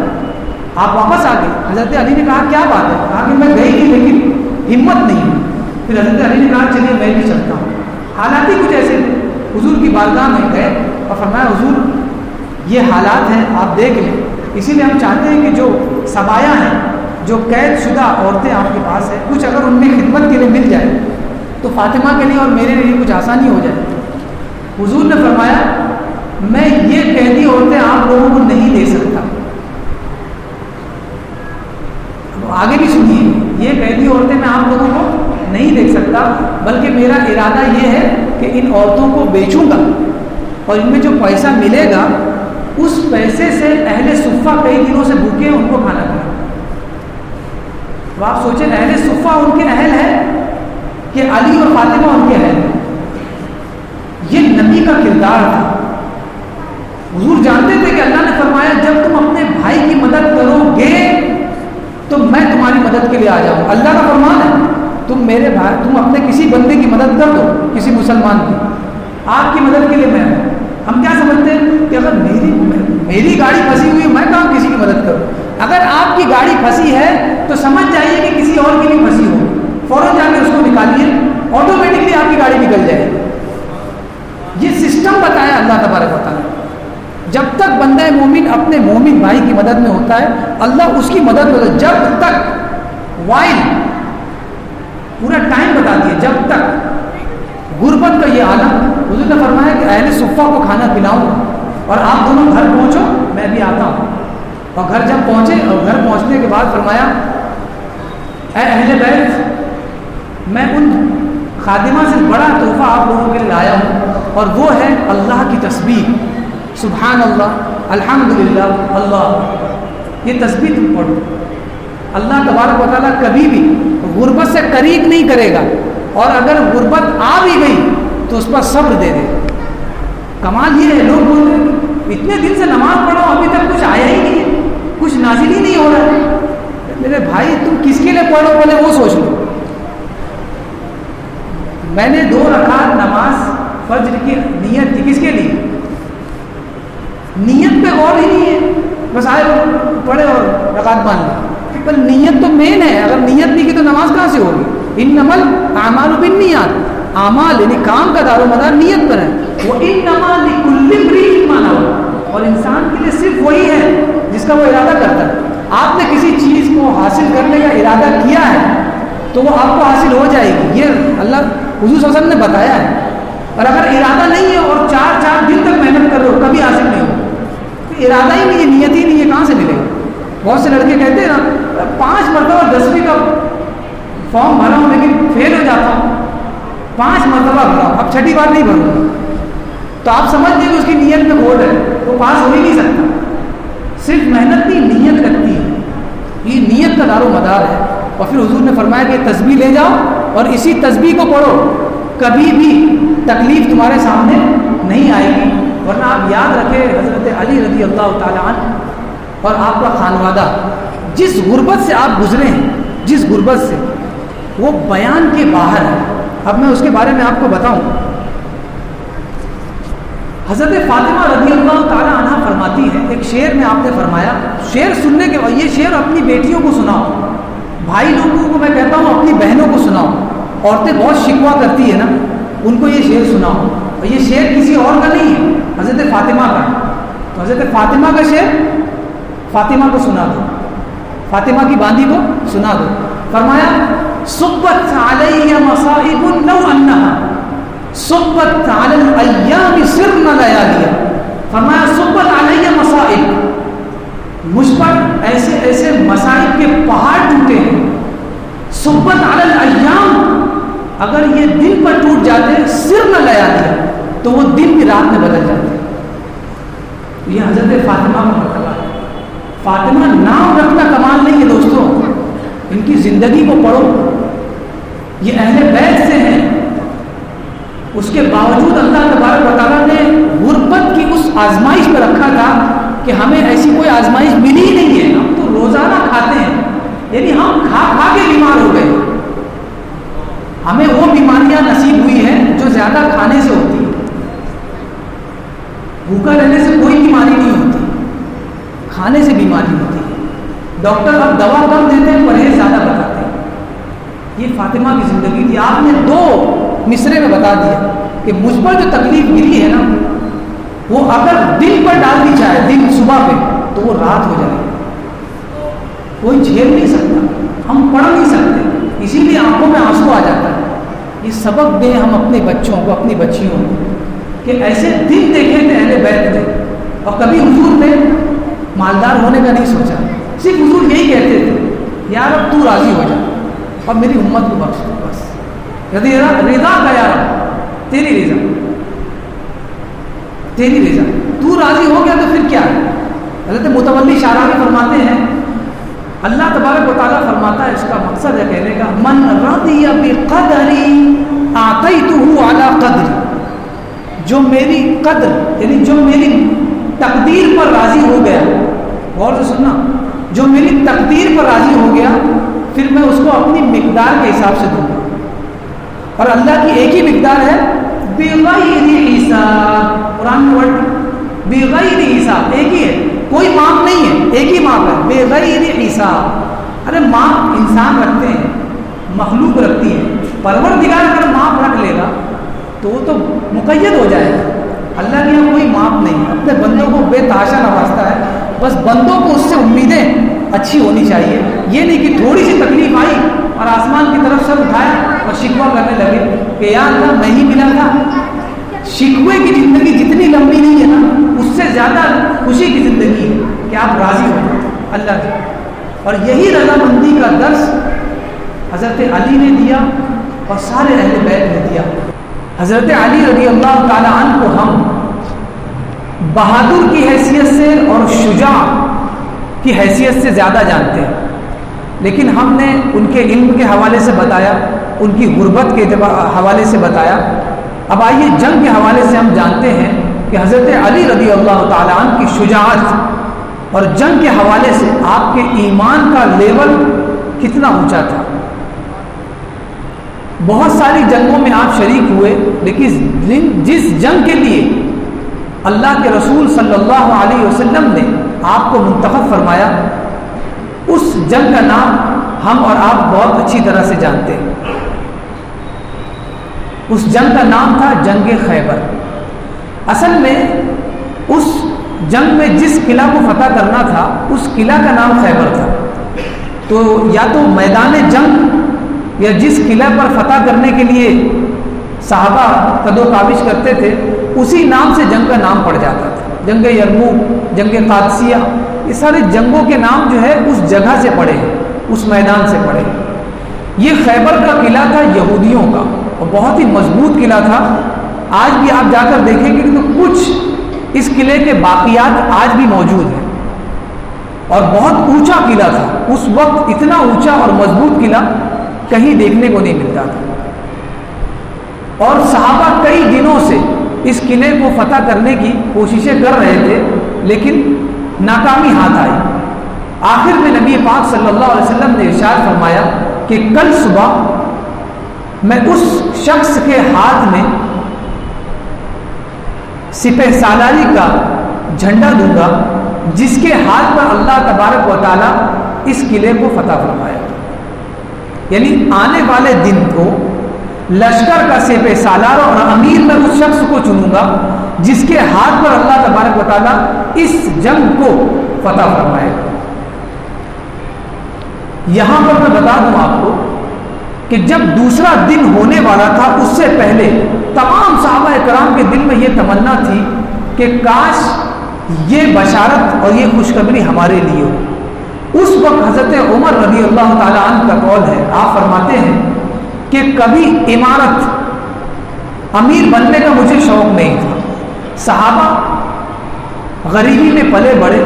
Speaker 1: آپ واپس آ گئے. حضرت علی نے کہا کیا بات ہے؟ کہا کہ میں گئی تھی لیکن ہمت نہیں ہے. پھر حضرت علی نے کہا چلیے میں بھی چلتا ہوں. حالات ہی کچھ ایسے تھے. حضور کی بارگاہ میں گئے اور فرمایا حضور یہ حالات ہیں, آپ دیکھ لیں. اسی لیے ہم چاہتے ہیں کہ جو سبایا ہیں, جو قید شدہ عورتیں آپ کے پاس ہیں, کچھ اگر ان میں خدمت کے لیے مل جائے تو فاطمہ کے لیے اور میرے لیے کچھ آسانی ہو جائے. حضور نے فرمایا میں یہ قیدی عورتیں آپ لوگوں کو نہیں دے سکتا. آگے بھی سنیے, یہ قیدی عورتیں میں آپ لوگوں کو نہیں دیکھ سکتا, بلکہ میرا ارادہ یہ ہے کہ ان عورتوں کو بیچوں گا اور ان میں جو پیسہ ملے گا اس پیسے سے اہل صفہ کئی دنوں سے بھوکے ان کو کھانا کھائیں. تو آپ سوچیں اہل صفہ ان کے اہل ہے کہ علی اور فاطمہ ان کے اہل ہیں. یہ نبی کا کردار تھا. حضور جانتے تھے کہ اللہ نے فرمایا جب تم اپنے بھائی کی مدد کرو گے تو میں تمہاری مدد کے لیے آ جاؤں. اللہ کا فرمان ہے تم میرے بھائی, تم اپنے کسی بندے کی مدد کر دو, کسی مسلمان کی, آپ کی مدد کے لیے میں ہوں. ہم کیا سمجھتے ہیں کہ اگر میری گاڑی پھنسی ہوئی ہے میں کہاں کسی کی مدد کروں. اگر آپ کی گاڑی پھنسی ہے تو سمجھ جائیے کہ کسی اور کی بھی پھنسی ہو, فوراً جا کے اس کو نکالیے, آٹومیٹکلی آپ کی گاڑی نکل جائے گی. یہ سسٹم بتایا اللہ تبارک و تعالیٰ. جب تک بندہ مومن اپنے مومن بھائی کی مدد میں ہوتا ہے اللہ اس کی مدد ہوتا ہے. جب تک وائل پورا ٹائم بتا دیا, جب تک غربت کا یہ عالم, حضور نے فرمایا کہ اہل صفہ کو کھانا پلاؤں اور آپ دونوں گھر پہنچو میں بھی آتا ہوں. اور گھر جب پہنچے اور گھر پہنچنے کے بعد فرمایا اے اہل بیت میں ان خادمہ سے بڑا تحفہ آپ لوگوں کے لیے لایا ہوں اور وہ ہے اللہ کی تسبیح. سبحان اللہ, الحمدللہ, اللہ. یہ تسبیح تم پڑھو. اللہ تبارک و تعالیٰ کبھی بھی غربت سے قریب نہیں کرے گا, اور اگر غربت آ بھی گئی تو اس پر صبر دے دے. کمال یہ ہے لوگ بولتے ہیں اتنے دن سے نماز پڑھو ابھی تک کچھ آیا ہی نہیں ہے, کچھ نازل ہی نہیں ہو رہا ہے. میرے بھائی تم کس کے لیے پڑھو پہلے وہ سوچ لو. میں نے 2 رکعت نماز فجر کی نیت تھی, کس کے لیے؟ نیت پہ غور ہی نہیں ہے, بس آئے پڑھے اور رکعت باندھ لی. پر نیت تو مین ہے, اگر نیت نہیں کی تو نماز کہاں سے ہوگی؟ انما الاعمال بالنیات, اعمال یعنی کام کا دار و مدار نیت پر ہے. وانما لکل امرئ ما نوى, اور انسان کے لیے صرف وہی ہے جس کا وہ ارادہ کرتا ہے. آپ نے کسی چیز کو حاصل کرنے کا ارادہ کیا ہے تو وہ آپ کو حاصل ہو جائے گی. یہ اللہ حضور صلی اللہ علیہ وسلم نے بتایا ہے. اور اگر ارادہ نہیں ہے اور 4 دن تک محنت کر رہے ہو کبھی حاصل نہیں ہو, تو ارادہ ہی نہیں ہے, نیت ہی نہیں ہے, کہاں سے ملے گا؟ بہت سے لڑکے کہتے ہیں نا 5 مرتبہ 10ویں کا فارم بھرا ہوں لیکن فیل ہو جاتا ہوں, 5 مرتبہ بھرا ہوں اب 6ٹھی بار نہیں بھروں گا. تو آپ سمجھ لیں کہ اس کی نیت میں کھوٹ ہے, وہ پاس ہو ہی نہیں سکتا. صرف محنت نہیں, نیت لگتی ہے. یہ نیت کا دار و مدار ہے. اور پھر حضور نے فرمایا کہ تسبیح لے جاؤ اور اسی تسبیح کو پڑھو, کبھی بھی تکلیف تمہارے سامنے نہیں آئے گی. ورنہ آپ یاد رکھیں حضرت علی رضی اللہ تعالیٰ عنہ اور آپ کا خانوادہ جس غربت سے آپ گزرے ہیں, جس غربت سے, وہ بیان کے باہر ہے. اب میں اس کے بارے میں آپ کو بتاؤں. حضرت فاطمہ رضی اللہ تعالی عنہ فرماتی ہیں، ایک شعر میں آپ نے فرمایا، شعر سننے کے بعد یہ شعر اپنی بیٹیوں کو سناؤ، بھائی لوگوں کو میں کہتا ہوں اپنی بہنوں کو سناؤ، عورتیں بہت شکوہ کرتی ہے نا، ان کو یہ شعر سناؤ، اور یہ شعر کسی اور کا نہیں ہے، حضرت فاطمہ کا، تو حضرت فاطمہ کا شعر فاطمہ کو سنا دو، فاطمہ کی باندھی کو سنا دو۔ فرمایا صبت علی مصائب لو انہا صبت علی الایام سرن لیالیا، فرمایا صبت علی مصائب، مجھ پر ایسے ایسے مصائب کے پہاڑ ٹوٹے ہیں، صبت علی الایام، اگر یہ دن پر ٹوٹ جاتے سرن لیالیا تو وہ دن بھی رات میں بدل جاتے۔ یہ حضرت فاطمہ کا مرتبہ ہے۔ فاطمہ نام رکھنا کمال نہیں ہے دوستوں، ان کی زندگی کو پڑھو، یہ اہل بیت سے ہیں، اس کے باوجود اللہ تبارک و تعالیٰ نے غربت کی اس آزمائش پہ رکھا تھا کہ ہمیں ایسی کوئی آزمائش ملی ہی نہیں ہے، ہم تو روزانہ کھاتے ہیں، یعنی ہم کھا کھا کے بیمار ہو گئے، ہمیں وہ بیماریاں نصیب ہوئی ہیں جو زیادہ کھانے سے ہوتی ہیں، بھوکا رہنے سے کوئی بیماری نہیں ہوتی، کھانے سے بیماری ہوتی ہے، ڈاکٹر اب دوا کم دیتے ہیں، پرہیز زیادہ بتاتے ہیں۔ یہ فاطمہ کی زندگی تھی، آپ نے 2 مصرے میں بتا دیا کہ مجھ پر جو تکلیف ملی ہے نا، وہ اگر دل پر ڈال دی جائے، دن صبح پہ، تو وہ رات ہو جائے، کوئی جھیل نہیں سکتا، ہم پڑھ نہیں سکتے، اسی لیے آنکھوں میں آنسو آ جاتا ہے۔ یہ سبق دیں ہم اپنے بچوں کو، اپنی بچیوں کو، کہ ایسے دن دیکھے تھے اہل بیت نے، اور کبھی حضور نے مالدار ہونے کا نہیں سوچا، صرف حضور یہی کہتے تھے، یا رب تو راضی ہو جا اور میری امت کو بخش دو، بس رضا کا یا رب، تیری رضا، تیری رضا، تو راضی ہو گیا تو پھر کیا ہے۔ حضرت متولی شعراوی فرماتے ہیں، اللہ تبارک و تعالیٰ فرماتا ہے، اس کا مقصد ہے کہنے کا، من رضی بقدری اعطیتہ علی قدری، جو میری قدر یعنی جو میری تقدیر پر راضی ہو گیا، غور سے سننا، جو میری تقدیر پر راضی ہو گیا پھر میں اس کو اپنی مقدار کے حساب سے دوں گا، اور اللہ کی ایک ہی مقدار ہے، بغیر حساب، قرآن میں ورڈ بغیر حساب، ایک ہی ہے، کوئی ماپ نہیں ہے، ایک ہی ماپ ہے، بغیر حساب۔ ارے ماپ انسان رکھتے ہیں، مخلوق رکھتی ہے، پروردگار اگر ماپ رکھ لے گا تو وہ تو مقید ہو جائے گا، اللہ کے یہاں کوئی ماپ نہیں، اپنے بندوں کو بے تحاشا نوازتا ہے، بس بندوں کو اس سے امیدیں اچھی ہونی چاہیے، یہ نہیں کہ تھوڑی سی تکلیف آئی اور آسمان کی طرف سر اٹھایا اور شکوہ کرنے لگے کہ یا اللہ نہیں ملا تھا۔ شکوے کی زندگی جتنی لمبی نہیں ہے نا، اس سے زیادہ خوشی کی زندگی ہے کہ آپ راضی ہو اللہ کے، اور یہی رضامندی کا درس حضرت علی نے دیا اور سارے اہل بیت نے دیا۔ حضرت علی رضی اللہ تعالی عنہ کو ہم بہادر کی حیثیت سے اور شجاع کی حیثیت سے زیادہ جانتے ہیں، لیکن ہم نے ان کے علم کے حوالے سے بتایا، ان کی غربت کے حوالے سے بتایا۔ اب آئیے جنگ کے حوالے سے ہم جانتے ہیں کہ حضرت علی رضی اللہ تعالی عنہ کی شجاعت اور جنگ کے حوالے سے آپ کے ایمان کا لیول کتنا اونچا تھا۔ بہت ساری جنگوں میں آپ شریک ہوئے، لیکن جس جنگ کے لیے اللہ کے رسول صلی اللہ علیہ وسلم نے آپ کو منتخب فرمایا، اس جنگ کا نام ہم اور آپ بہت اچھی طرح سے جانتے ہیں۔ اس جنگ کا نام تھا جنگ خیبر۔ اصل میں اس جنگ میں جس قلعہ کو فتح کرنا تھا اس قلعہ کا نام خیبر تھا، تو یا تو میدان جنگ یا جس قلعہ پر فتح کرنے کے لیے صحابہ قد و کاوش کرتے تھے اسی نام سے جنگ کا نام پڑ جاتا تھا۔ جنگ یرموک، جنگ قادسیہ، یہ سارے جنگوں کے نام جو ہے اس جگہ سے پڑے ہیں، اس میدان سے پڑے۔ یہ خیبر کا قلعہ تھا یہودیوں کا، اور بہت ہی مضبوط قلعہ تھا۔ آج بھی آپ جا کر دیکھیں گے تو کچھ اس قلعے کے باقیات آج بھی موجود ہیں، اور بہت اونچا قلعہ تھا اس وقت، اتنا اونچا اور مضبوط قلعہ کہیں دیکھنے کو نہیں ملتا تھا، اور صحابہ کئی دنوں سے اس قلعے کو فتح کرنے کی کوششیں کر رہے تھے، لیکن ناکامی ہاتھ آئی۔ آخر میں نبی پاک صلی اللہ علیہ وسلم نے ارشاد فرمایا کہ کل صبح میں اس شخص کے ہاتھ میں سپہ سالاری کا جھنڈا دوں گا جس کے ہاتھ پر اللہ تبارک و تعالیٰ اس قلعے کو فتح فرمائے. یعنی آنے والے دن کو لشکر کا سپہ سالار اور امیر میں اس شخص کو چنوں گا جس کے ہاتھ پر اللہ تبارک و تعالیٰ اس جنگ کو فتح فرمائے. یہاں پر میں بتا دوں آپ کو کہ جب دوسرا دن ہونے والا تھا اس سے پہلے تمام صحابہ کرام کے دل میں یہ تمنا تھی کہ کاش یہ بشارت اور یہ خوشخبری ہمارے لیے ہو. اس وقت حضرت عمر رضی اللہ تعالیٰ عنہ کا قول ہے, آپ فرماتے ہیں کہ کبھی امارت امیر بننے کا مجھے شوق نہیں تھا. صحابہ غریبی میں پلے بڑے,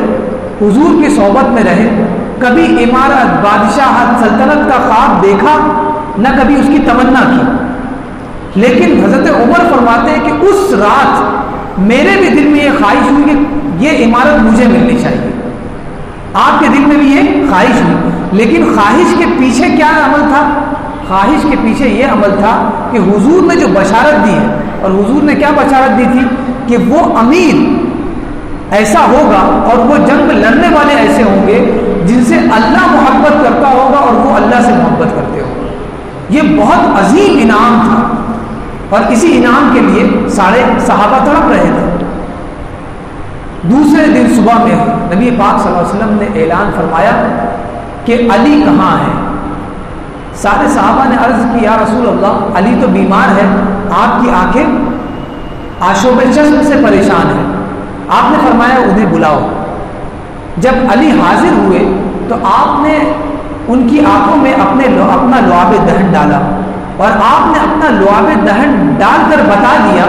Speaker 1: حضور کی صحبت میں رہے, کبھی امارت, بادشاہت, سلطنت کا خواب دیکھا نہ کبھی اس کی تمنا کی. لیکن حضرت عمر فرماتے ہیں کہ اس رات میرے بھی دل میں یہ خواہش ہوئی کہ یہ امارت مجھے ملنی چاہیے. آپ کے دل میں بھی یہ خواہش ہوئی, لیکن خواہش کے پیچھے کیا عمل تھا؟ خواہش کے پیچھے یہ عمل تھا کہ حضور نے جو بشارت دی ہے, اور حضور نے کیا بشارت دی تھی کہ وہ امیر ایسا ہوگا اور وہ جنگ لڑنے والے ایسے ہوں گے جن سے اللہ محبت کرتا ہوگا اور وہ اللہ سے محبت کرتے ہوں. یہ بہت عظیم انعام تھا اور اسی انعام کے لیے سارے صحابہ تڑپ رہے تھے. دوسرے دن صبح میں نبی پاک صلی اللہ علیہ وسلم نے اعلان فرمایا کہ علی کہاں ہے؟ سارے صحابہ نے عرض کی یا رسول اللہ علی تو بیمار ہے, آپ کی آنکھیں آشوب چشم سے پریشان ہیں. آپ نے فرمایا انہیں بلاؤ. جب علی حاضر ہوئے تو آپ نے ان کی آنکھوں میں اپنا لعاب دہن ڈالا اور آپ نے اپنا لعاب دہن ڈال کر بتا دیا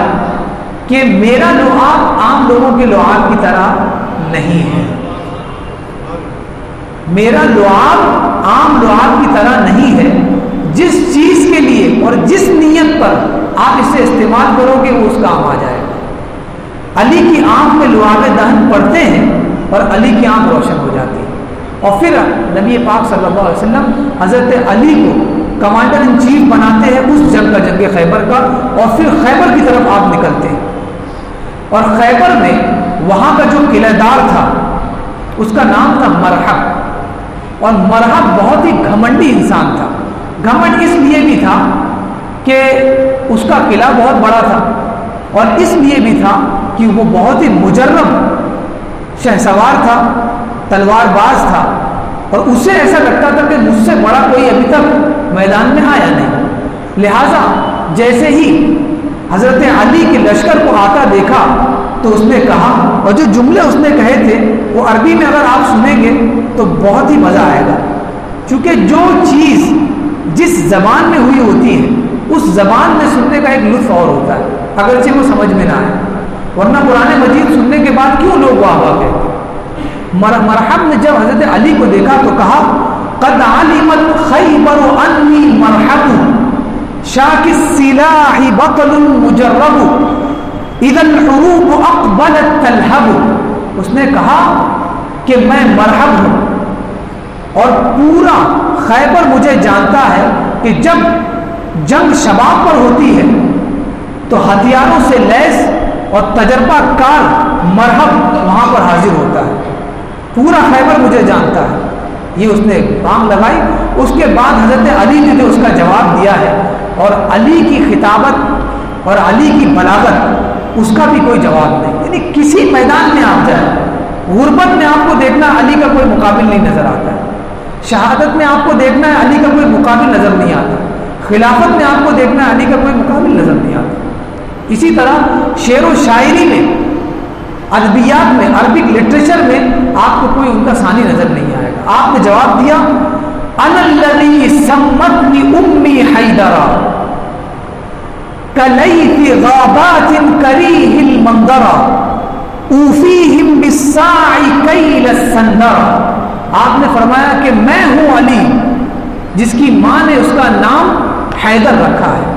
Speaker 1: کہ میرا لعاب عام لوگوں کے لعاب کی طرح نہیں ہے. میرا لعاب عام لعاب کی طرح نہیں ہے. جس چیز کے لیے اور جس نیت پر آپ اسے استعمال کرو گے وہ اس کام آ جائے گا. علی کی آنکھ میں لعاب دہن پڑتے ہیں اور علی کی آنکھ روشن ہو جاتی ہے. اور پھر نبی پاک صلی اللہ علیہ وسلم حضرت علی کو کمانڈر ان چیف بناتے ہیں اس جنگ کا, جنگ خیبر کا, اور پھر خیبر کی طرف آپ نکلتے ہیں. اور خیبر میں وہاں کا جو قلعہ دار تھا اس کا نام تھا مرحب, اور مرحب بہت ہی گھمنڈی انسان تھا. گھمنڈ اس لیے بھی تھا کہ اس کا قلعہ بہت بڑا تھا, اور اس لیے بھی تھا کہ وہ بہت ہی مجرب شہسوار تھا, تلوار باز تھا, اور اسے ایسا لگتا تھا کہ مجھ سے بڑا کوئی ابھی تک میدان میں آیا نہیں. لہذا جیسے ہی حضرت علی کے لشکر کو آتا دیکھا تو اس نے کہا, اور جو جملے اس نے کہے تھے وہ عربی میں اگر آپ سنیں گے تو بہت ہی مزہ آئے گا, چونکہ جو چیز جس زبان میں ہوئی ہوتی ہے اس زبان میں سننے کا ایک لطف اور ہوتا ہے, اگرچہ وہ سمجھ میں نہ آئے. ورنہ قرآن مجید سننے کے بعد کیوں لوگ واہ واہ کہتے ہیں. مرحب نے جب حضرت علی کو دیکھا تو کہا قد علمت خیبر انی مرحب شاک السلاح بطل مجرب اذا الحروب اقبلت تلہب. اس نے کہا کہ میں مرحب ہوں اور پورا خیبر مجھے جانتا ہے کہ جب جنگ شباب پر ہوتی ہے تو ہتھیاروں سے لیس اور تجربہ کار مرحب وہاں پر حاضر ہوتا ہے. پورا خیبر مجھے جانتا ہے. یہ اس نے کام لگائی. اس کے بعد حضرت علی نے جو اس کا جواب دیا ہے, اور علی کی خطابت اور علی کی بلاغت اس کا بھی کوئی جواب نہیں. یعنی کسی میدان میں آپ جائیں, غربت میں آپ کو دیکھنا علی کا کوئی مقابل نہیں نظر آتا ہے, شہادت میں آپ کو دیکھنا ہے علی کا کوئی مقابل نظر نہیں آتا, خلافت میں آپ کو دیکھنا ہے علی کا کوئی مقابل نظر نہیں آتا. اسی طرح شعر و شاعری میں, ادبیات میں, عربک لٹریچر میں آپ کو کوئی ان کا ثانی نظر نہیں آئے گا. آپ نے جواب دیا انا الذی سمتنی امی حیدرا کلیث غابات کریہ المنظرا اوفیہم بالساع کیل السندرا. آپ نے فرمایا کہ میں ہوں علی جس کی ماں نے اس کا نام حیدر رکھا ہے.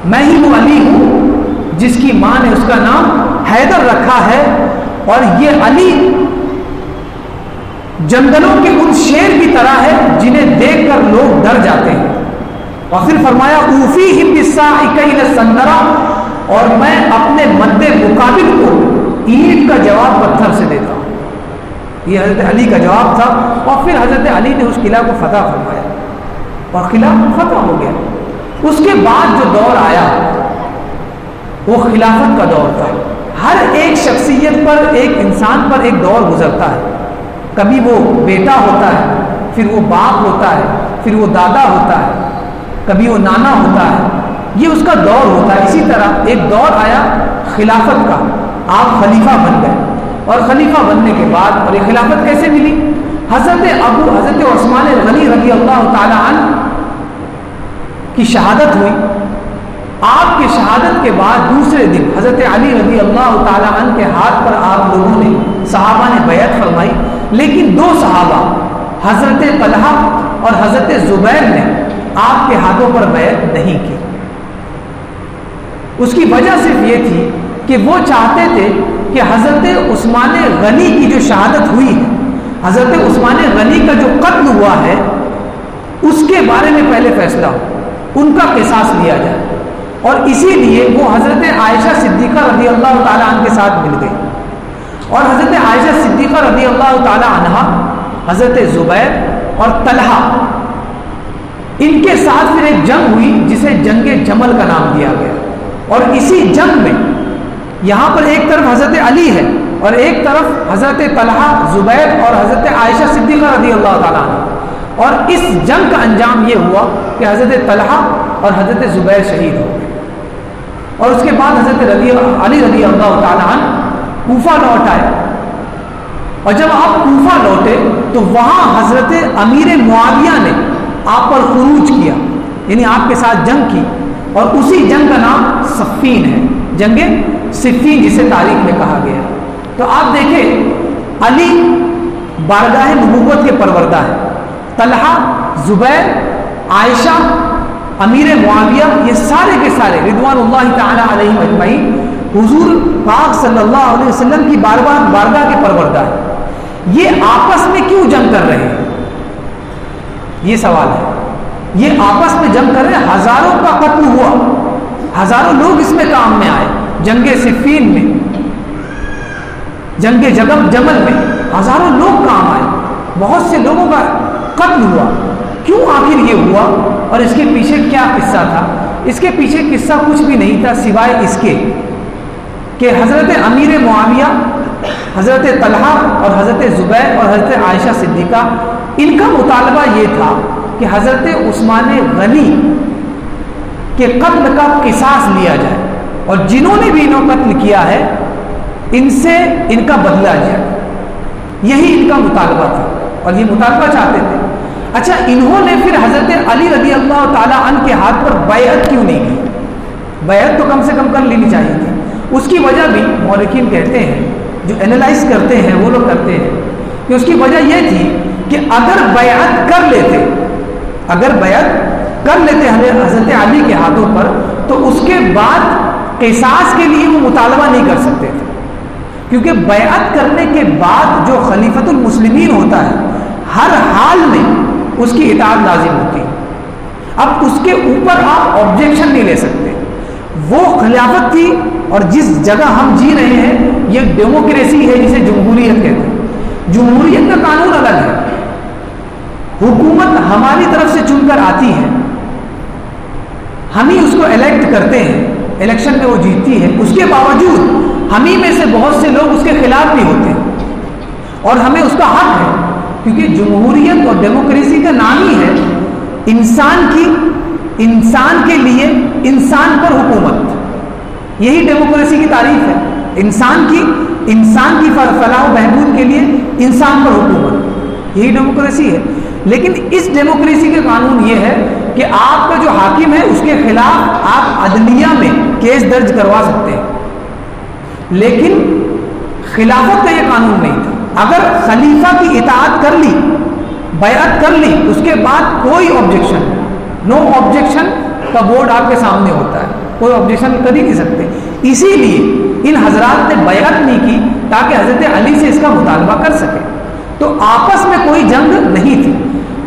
Speaker 1: میں ہی وہ علی ہوں جس کی ماں نے اس کا نام حیدر رکھا ہے. اور یہ علی جنگلوں کے ان شیر کی طرح ہے جنہیں دیکھ کر لوگ ڈر جاتے ہیں. اور پھر فرمایا اوفیہم بالساع کیل السندرا, اور میں اپنے مد مقابل کو پتھر سے دیتا ہوں. یہ حضرت علی کا جواب تھا. اور پھر حضرت علی نے اس قلعہ کو فتح فرمایا اور قلعہ فتح ہو گیا. اس کے بعد جو دور آیا وہ خلافت کا دور تھا. ہر ایک شخصیت پر، ایک انسان پر ایک دور گزرتا ہے. کبھی وہ بیٹا ہوتا ہے، پھر وہ باپ ہوتا ہے، پھر وہ دادا ہوتا ہے، کبھی وہ نانا ہوتا ہے. یہ اس کا دور ہوتا ہے. اسی طرح ایک دور آیا خلافت کا، آپ خلیفہ بن گئے. اور خلیفہ بننے کے بعد، اور یہ خلافت کیسے ملی؟ حضرت عثمان غنی رضی اللہ تعالی عنہ کی شہادت ہوئی. آپ کی شہادت کے بعد دوسرے دن حضرت علی رضی اللہ تعالی عنہ کے ہاتھ پر آپ لوگوں نے، صحابہ نے بیعت فرمائی. لیکن دو صحابہ حضرت طلحہ اور حضرت زبیر نے آپ کے ہاتھوں پر بیعت نہیں کی. اس کی وجہ صرف یہ تھی کہ وہ چاہتے تھے کہ حضرت عثمان غنی کی جو شہادت ہوئی ہے، حضرت عثمان غنی کا جو قتل ہوا ہے، اس کے بارے میں پہلے فیصلہ ہو، ان کا قصاص لیا جائے. اور اسی لیے وہ حضرت عائشہ صدیقہ رضی اللہ تعالی عنہ کے ساتھ مل گئی. اور حضرت عائشہ صدیقہ رضی اللہ تعالی عنہ، حضرت زبیر اور طلحہ، ان کے ساتھ پھر ایک جنگ ہوئی جسے جنگ جمل کا نام دیا گیا. اور اسی جنگ میں یہاں پر ایک طرف حضرت علی ہے اور ایک طرف حضرت طلحہ، زبیر اور حضرت عائشہ صدیقہ رضی اللہ تعالیٰ عنہ. اور اس جنگ کا انجام یہ ہوا کہ حضرت طلحہ اور حضرت زبیر شہید ہو گئے. اور اس کے بعد حضرت علی رضی اللہ تعالیٰ عنہ کوفہ لوٹ آئے. اور جب آپ کوفہ لوٹے تو وہاں حضرت امیر معاویہ نے آپ پر خروج کیا، یعنی آپ کے ساتھ جنگ کی. اور اسی جنگ کا نام صفین ہے، جنگ صفین جسے تاریخ میں کہا گیا. تو آپ دیکھیں علی بارگاہ نبوت کے پروردہ ہے، طلحہ، زبیر، عائشہ، امیر معاویہ، یہ سارے کے سارے رضوان اللہ تعالی علیہم اجمعین حضور پاک صلی اللہ علیہ وسلم کی بارگاہ کے پروردہ ہے. یہ آپس میں کیوں جنگ کر رہے ہیں؟ یہ سوال ہے. یہ آپس میں جنگ کر رہے ہیں، ہزاروں کا قتل ہوا، ہزاروں لوگ اس میں کام میں آئے. جنگ صفین میں، جنگ جمل میں ہزاروں لوگ کام آئے، بہت سے لوگوں کا قتل ہوا. کیوں آخر یہ ہوا اور اس کے پیچھے کیا قصہ تھا؟ اس کے پیچھے قصہ کچھ بھی نہیں تھا سوائے اس کے کہ حضرت امیر معاویہ، حضرت طلحہ اور حضرت زبیر اور حضرت عائشہ صدیقہ، ان کا مطالبہ یہ تھا کہ حضرت عثمان غنی کے قتل کا قصاص لیا جائے اور جنہوں نے بھی انہوں قتل کیا ہے ان سے ان کا بدلہ جائے. یہی ان کا مطالبہ تھا اور یہ مطالبہ چاہتے تھے. اچھا، انہوں نے پھر حضرت علی رضی اللہ تعالیٰ عنہ کے ہاتھ پر بیعت کیوں نہیں کی؟ بیعت تو کم سے کم کر لینی چاہیے تھی. اس کی وجہ بھی مورخین کہتے ہیں، جو اینالائز کرتے ہیں وہ لوگ کرتے ہیں کہ اس کی وجہ یہ تھی کہ اگر بیعت کر لیتے حضرت علی کے ہاتھوں پر، تو اس کے بعد قصاص کے لیے وہ مطالبہ نہیں کر سکتے تھے. کیونکہ بیعت کرنے کے بعد جو خلیفۃ المسلمین ہوتا ہے ہر حال میں اس کی اطاعت لازم ہوتی ہے. اب اس کے اوپر آپ آبجیکشن نہیں لے سکتے. وہ خلافت تھی، اور جس جگہ ہم جی رہے ہیں یہ ڈیموکریسی ہے جسے جمہوریت کہتے ہیں. جمہوریت کا قانون الگ ہے. حکومت ہماری طرف سے چن کر آتی ہے، ہم ہی اس کو الیکٹ کرتے ہیں، الیکشن میں وہ جیتتی ہے. اس کے باوجود ہم ہی میں سے بہت سے لوگ اس کے خلاف بھی ہوتے ہیں اور ہمیں اس کا حق ہے. کیونکہ جمہوریت اور ڈیموکریسی کا نام ہی ہے انسان کے لیے انسان پر حکومت. یہی ڈیموکریسی کی تعریف ہے، انسان کی فلاح و بہبود کے لیے انسان پر حکومت. یہی ڈیموکریسی ہے. لیکن اس ڈیموکریسی کے قانون یہ ہے کہ آپ کا جو حاکم ہے اس کے خلاف آپ عدلیہ میں کیس درج کروا سکتے ہیں. لیکن خلافت کا یہ قانون نہیں تھا. اگر خلیفہ کی اطاعت کر لی، بیعت کر لی، اس کے بعد کوئی آبجیکشن، نو آبجیکشن کا بورڈ آپ کے سامنے ہوتا ہے، کوئی آبجیکشن کر ہی نہیں سکتے. اسی لیے ان حضرات نے بیعت نہیں کی تاکہ حضرت علی سے اس کا مطالبہ کر سکے. تو آپس میں کوئی جنگ نہیں تھی.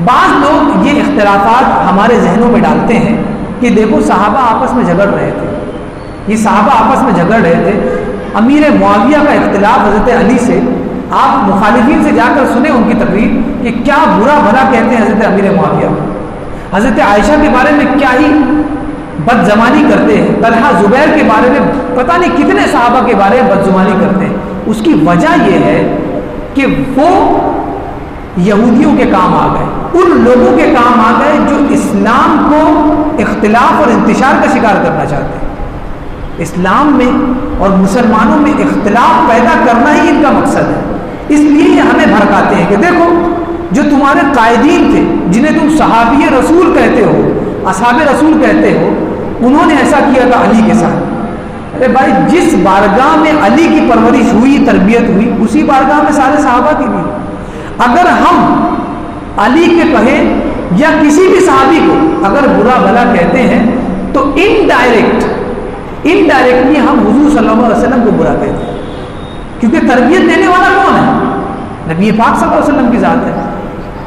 Speaker 1: بعض لوگ یہ اختلافات ہمارے ذہنوں میں ڈالتے ہیں کہ دیکھو صحابہ آپس میں جھگڑ رہے تھے، یہ صحابہ آپس میں جھگڑ رہے تھے. امیر معاویہ کا اختلاف حضرت علی سے، آپ مخالفین سے جا کر سنیں ان کی تقریر کہ کیا برا بھلا کہتے ہیں حضرت امیر معاویہ، حضرت عائشہ کے بارے میں کیا ہی بدزمانی کرتے ہیں، طلحہ زبیر کے بارے میں پتہ نہیں کتنے صحابہ کے بارے میں بدزمانی کرتے ہیں۔ اس کی وجہ یہ ہے کہ وہ یہودیوں کے کام آ گئے، ان لوگوں کے کام آ گئے جو اسلام کو اختلاف اور انتشار کا شکار کرنا چاہتے ہیں۔ اسلام میں اور مسلمانوں میں اختلاف پیدا کرنا ہی ان کا مقصد ہے، اس لیے یہ ہمیں بھڑکاتے ہیں کہ دیکھو جو تمہارے قائدین تھے جنہیں تم صحابی رسول کہتے ہو، اصحاب رسول کہتے ہو، انہوں نے ایسا کیا تھا علی کے ساتھ۔ ارے بھائی، جس بارگاہ میں علی کی پرورش ہوئی، تربیت ہوئی، اسی بارگاہ میں سارے صحابہ کی بھی۔ اگر ہم علی کے کہیں یا کسی بھی صحابی کو اگر برا بھلا کہتے ہیں تو انڈائریکٹلی ہم حضور صلی اللہ علیہ وسلم کو برا کہتے ہیں، کیونکہ تربیت دینے والا کون ہے؟ نبی پاک صلی اللہ علیہ وسلم کی ذات ہے۔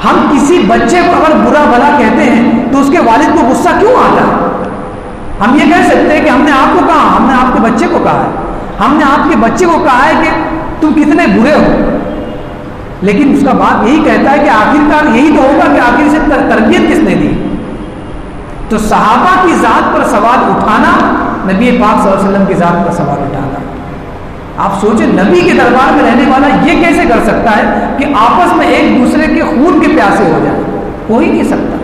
Speaker 1: ہم کسی بچے کو اگر برا بھلا کہتے ہیں تو اس کے والد کو غصہ کیوں آتا ہے؟ ہم یہ کہہ سکتے ہیں کہ ہم نے آپ کو کہا، ہم نے آپ کے بچے کو کہا ہے، ہم نے آپ کے بچے کو کہا ہے کہ تم کتنے برے ہو، لیکن اس کا باپ یہی کہتا ہے کہ آخرکار یہی تو ہوگا کہ آخر سے تربیت کس نے دی؟ تو صحابہ کی ذات پر سوال اٹھانا، نبی پاک صلی اللہ علیہ وسلم کی ذات پر سوال اٹھانا، آپ سوچیں نبی کے دربار میں رہنے والا یہ کیسے کر سکتا ہے کہ آپس میں ایک دوسرے کے خون کے پیاسے ہو جائیں؟ ہو ہی نہیں سکتا۔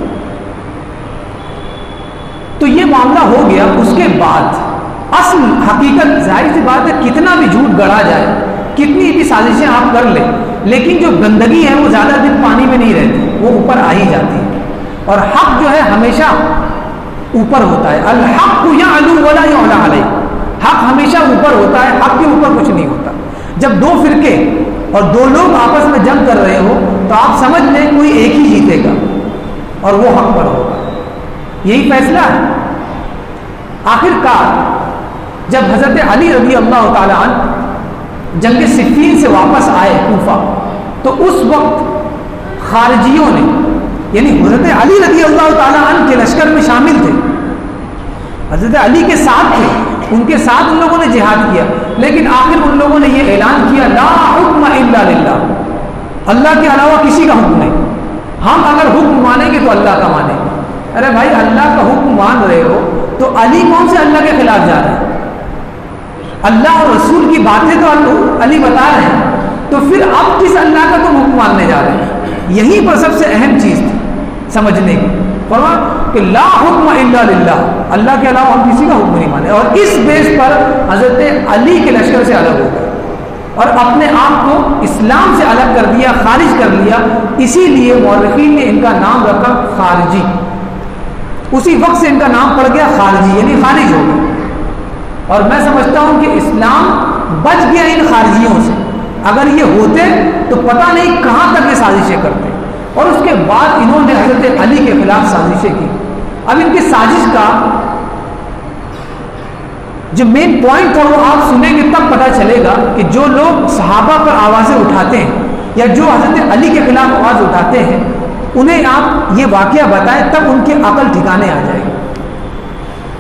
Speaker 1: تو یہ معاملہ ہو گیا۔ اس کے بعد اصل حقیقت، ظاہر سی بات ہے کتنا بھی جھوٹ گڑا جائے، کتنی بھی سازشیں آپ کر لیں، لیکن جو گندگی ہے وہ زیادہ دن پانی میں نہیں رہتی، وہ اوپر آ ہی جاتی ہے، اور حق جو ہے ہمیشہ اوپر ہوتا ہے۔ الحق یعلو ولا یعلی علیہ، حق ہمیشہ اوپر ہوتا ہے، حق کے اوپر کچھ نہیں ہوتا۔ جب دو فرقے اور دو لوگ آپس میں جنگ کر رہے ہو تو آپ سمجھ لیں کوئی ایک ہی جیتے گا اور وہ حق پر ہوگا، یہی فیصلہ ہے۔ آخر کار جب حضرت علی رضی اللہ تعالی عنہ جنگ صفین سے واپس آئے کوفہ، تو اس وقت خارجیوں نے، یعنی حضرت علی رضی اللہ تعالی عنہ کے لشکر میں شامل تھے، حضرت علی کے ساتھ تھے، ان کے ساتھ ان لوگوں نے جہاد کیا، لیکن آخر ان لوگوں نے یہ اعلان کیا لا حکم الا للہ، اللہ کے علاوہ کسی کا حکم نہیں، ہم اگر حکم مانیں گے تو اللہ کا مانیں گے۔ ارے بھائی، اللہ کا حکم مان رہے ہو تو علی کون سے اللہ کے خلاف جا رہے ہیں؟ اللہ اور رسول کی باتیں تو علی بتا رہے ہیں، تو پھر اب کس اللہ کا تم حکم ماننے جا رہے ہیں؟ یہیں پر سب سے اہم چیز تھی سمجھنے کی، فرمایا کہ لا حکم الا للہ، اللہ کے علاوہ ہم کسی کا حکم نہیں مانے، اور اس بیس پر حضرت علی کے لشکر سے الگ ہو گئے اور اپنے آپ کو اسلام سے الگ کر دیا، خارج کر لیا۔ اسی لیے مورخین نے ان کا نام رکھا خارجی، اسی وقت سے ان کا نام پڑ گیا خارجی، یعنی خارج ہو گئے۔ اور میں سمجھتا ہوں کہ اسلام بچ گیا ان خارجیوں سے، اگر یہ ہوتے تو پتہ نہیں کہاں تک یہ سازشیں کرتے، اور اس کے بعد انہوں نے حضرت علی کے خلاف سازشیں کی۔ اب ان کی سازش کا جو مین پوائنٹ تھا وہ آپ سنیں گے تب پتہ چلے گا کہ جو لوگ صحابہ پر آوازیں اٹھاتے ہیں یا جو حضرت علی کے خلاف آواز اٹھاتے ہیں، انہیں آپ یہ واقعہ بتائیں تب ان کی عقل ٹھکانے آ جائے گی۔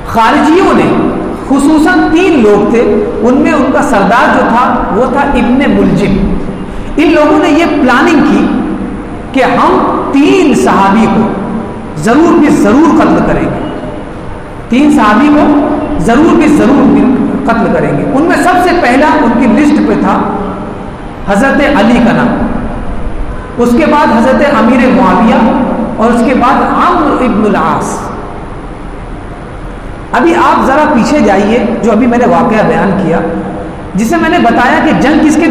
Speaker 1: خارجیوں نے خصوصاً 3 لوگ تھے، ان میں ان کا سردار جو تھا وہ تھا ابن ملجم۔ ان لوگوں نے یہ پلاننگ کی کہ ہم 3 صحابی کو ضرور بھی ضرور قتل کریں گے، 3 صحابی کو ضرور بھی ضرور قتل کریں گے۔ ان میں سب سے پہلا ان کی لسٹ پہ تھا حضرت علی کا نام، اس کے بعد حضرت امیر معاویہ، اور اس کے بعد عمرو ابن العاص۔ ابھی آپ ذرا پیچھے جائیے، جو ابھی میں نے واقعہ بیان کیا جسے میں نے بتایا کہ جنگ کس کے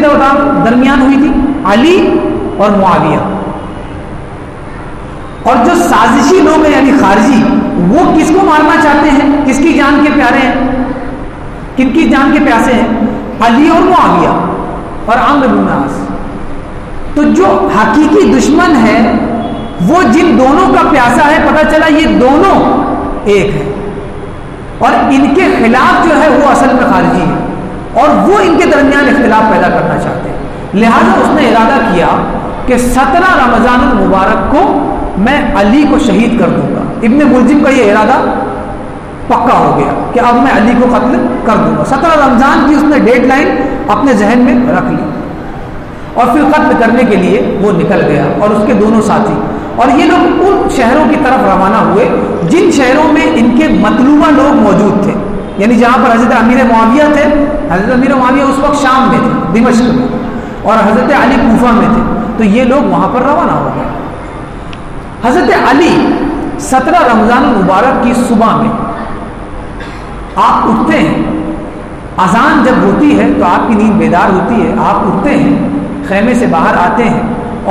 Speaker 1: درمیان ہوئی تھی؟ علی اور معاویہ، اور جو سازشی لوگ ہیں یعنی خارجی، وہ کس کو مارنا چاہتے ہیں؟ کس کی جان کے پیارے ہیں؟ کن کی جان کے پیاسے ہیں؟ علی اور معاویہ اور عمرو بن العاص۔ تو جو حقیقی دشمن ہے وہ جن دونوں کا پیاسا ہے، پتہ چلا یہ دونوں ایک ہے، اور ان کے خلاف جو ہے وہ اصل میں خارجی ہے، اور وہ ان کے درمیان اختلاف پیدا کرنا چاہتے ہیں۔ لہذا اس نے ارادہ کیا کہ 17 رمضان المبارک کو میں علی کو شہید کر دوں گا۔ ابن ملجم کا یہ ارادہ پکا ہو گیا کہ اب میں علی کو قتل کر دوں گا. 17 رمضان کی اس نے ڈیڈ لائن اپنے ذہن میں رکھ لی اور پھر قتل کرنے کے لیے وہ نکل گیا اور اس کے دونوں ساتھی. اور یہ لوگ ان شہروں کی طرف روانہ ہوئے جن شہروں میں ان کے مطلوبہ لوگ موجود تھے. یعنی جہاں پر حضرت امیر معاویہ تھے، حضرت امیر معاویہ اس وقت شام میں تھے، دمشق میں، اور حضرت علی کوفہ میں تھے، تو یہ لوگ وہاں پر روانہ ہو گئے. حضرت علی 17 رمضان المبارک کی صبح میں آپ اٹھتے ہیں، اذان جب ہوتی ہے تو آپ کی نیند بیدار ہوتی ہے، آپ اٹھتے ہیں، خیمے سے باہر آتے ہیں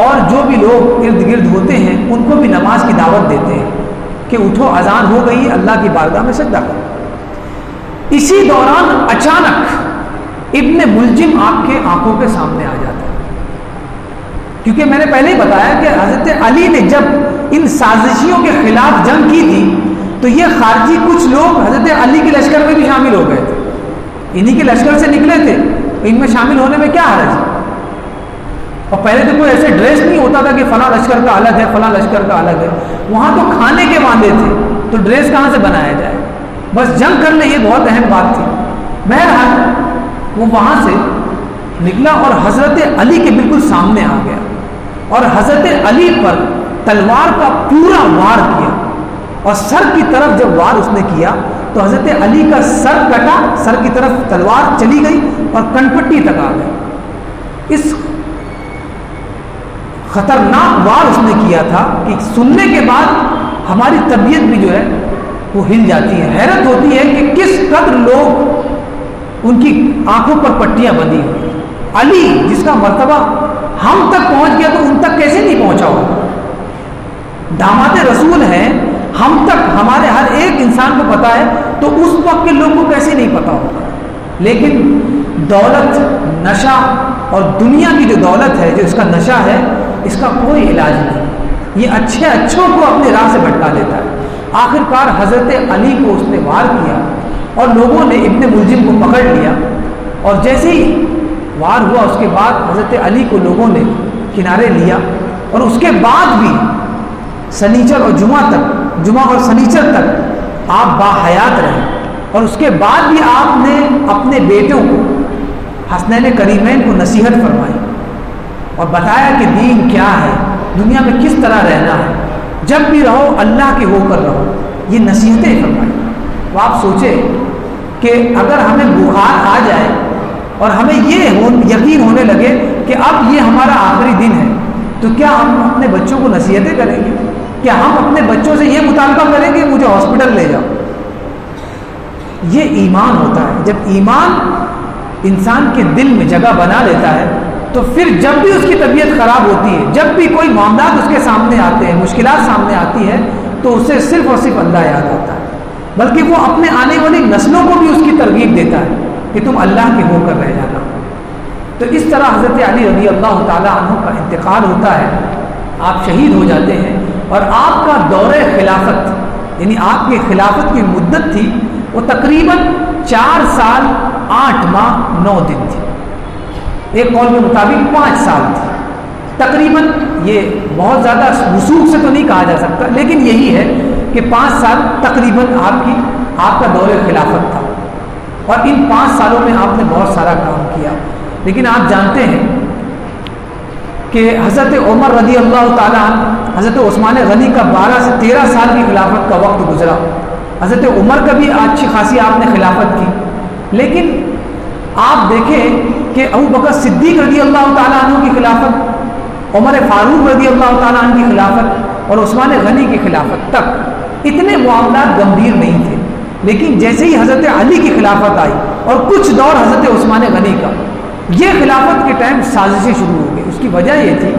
Speaker 1: اور جو بھی لوگ ارد گرد ہوتے ہیں ان کو بھی نماز کی دعوت دیتے ہیں کہ اٹھو اذان ہو گئی، اللہ کی بارگاہ میں سجدہ کرو. اسی دوران اچانک ابن ملجم آپ کے آنکھوں کے سامنے آ جاتا ہے. کیونکہ میں نے پہلے ہی بتایا کہ حضرت علی نے جب ان سازشیوں کے خلاف جنگ کی تھی تو یہ خارجی کچھ لوگ حضرت علی کے لشکر میں بھی شامل ہو گئے تھے، انہی کے لشکر سے نکلے تھے، ان میں شامل ہونے میں کیا حرج ہے. اور پہلے تو کوئی ایسے ڈریس نہیں ہوتا تھا کہ فلاں لشکر کا الگ ہے فلاں لشکر کا الگ ہے، وہاں تو کھانے کے وعدے تھے، تو ڈریس کہاں سے بنایا جائے، بس جنگ کر لیں، یہ بہت اہم بات تھی. بہرحال وہ وہاں سے نکلا اور حضرت علی کے بالکل سامنے آ گیا اور حضرت علی پر تلوار کا پورا وار کیا، اور سر کی طرف جب وار اس نے کیا تو حضرت علی کا سر کٹا، سر کی طرف تلوار چلی گئی اور کنپٹی تک آ گئی. اس خطرناک وار اس نے کیا تھا کہ سننے کے بعد ہماری طبیعت بھی جو ہے وہ ہل جاتی ہے. حیرت ہوتی ہے کہ کس قدر لوگ ان کی آنکھوں پر پٹیاں بندھی ہوئی. علی جس کا مرتبہ ہم تک پہنچ گیا تو ان تک کیسے نہیں پہنچا ہوگا. داماد رسول ہیں، ہم تک ہمارے ہر ایک انسان کو پتا ہے، تو اس وقت کے لوگوں کو کیسے نہیں پتا ہوگا. لیکن دولت، نشہ اور دنیا کی جو دولت ہے، جو اس کا نشہ ہے، اس کا کوئی علاج نہیں. یہ اچھوں کو اپنے راہ سے بھٹکا دیتا ہے. آخر کار حضرت علی کو اس نے وار کیا اور لوگوں نے ابن ملجم کو پکڑ لیا، اور جیسے ہی وار ہوا اس کے بعد حضرت علی کو لوگوں نے کنارے لیا، اور اس کے بعد بھی سنیچر اور جمعہ اور سنیچر تک آپ باحیات رہے، اور اس کے بعد بھی آپ نے اپنے بیٹوں کو، حسنین کریمین کو نصیحت فرمائی اور بتایا کہ دین کیا ہے، دنیا میں کس طرح رہنا ہے، جب بھی رہو اللہ کے ہو کر رہو. یہ نصیحتیں فرمائی. تو آپ سوچیں کہ اگر ہمیں بخار آ جائے اور ہمیں یہ یقین ہونے لگے کہ اب یہ ہمارا آخری دن ہے، تو کیا ہم اپنے بچوں کو نصیحتیں کریں گے؟ کیا ہم اپنے بچوں سے یہ مطالبہ کریں گے مجھے ہاسپٹل لے جاؤ؟ یہ ایمان ہوتا ہے. جب ایمان انسان کے دل میں جگہ بنا لیتا ہے تو پھر جب بھی اس کی طبیعت خراب ہوتی ہے، جب بھی کوئی معاملات اس کے سامنے آتے ہیں، مشکلات سامنے آتی ہے، تو اسے صرف اور صرف اللہ یاد آتا ہے، بلکہ وہ اپنے آنے والی نسلوں کو بھی اس کی ترغیب دیتا ہے کہ تم اللہ کے ہو کر رہ جانا. تو اس طرح حضرت علی رضی اللہ تعالیٰ عنہ کا انتقال ہوتا ہے، آپ شہید ہو جاتے ہیں، اور آپ کا دور خلافت، یعنی آپ کی خلافت کی مدت تھی وہ تقریباً 4 سال 8 ماہ 9 دن تھی. ایک قول کے مطابق 5 سال تھی تقریباً. یہ بہت زیادہ وثوق سے تو نہیں کہا جا سکتا، لیکن یہی ہے کہ 5 سال تقریباً آپ کا دور خلافت تھا، اور ان 5 سالوں میں آپ نے بہت سارا کام کیا. لیکن آپ جانتے ہیں کہ حضرت عمر رضی اللہ تعالیٰ عنہ، حضرت عثمان غنی کا 12 سے 13 سال کی خلافت کا وقت گزرا. حضرت عمر کا بھی اچھی خاصی آپ نے خلافت کی، لیکن آپ دیکھیں کہ ابو بکر صدیق رضی اللہ تعالیٰ عنہ کی خلافت، عمر فاروق رضی اللہ تعالیٰ عنہ کی خلافت اور عثمان غنی کی خلافت تک اتنے معاملات گمبھیر نہیں تھے. لیکن جیسے ہی حضرت علی کی خلافت آئی اور کچھ دور حضرت عثمان غنی کا، یہ خلافت کے ٹائم سازشیں شروع ہو گئی. اس کی وجہ یہ تھی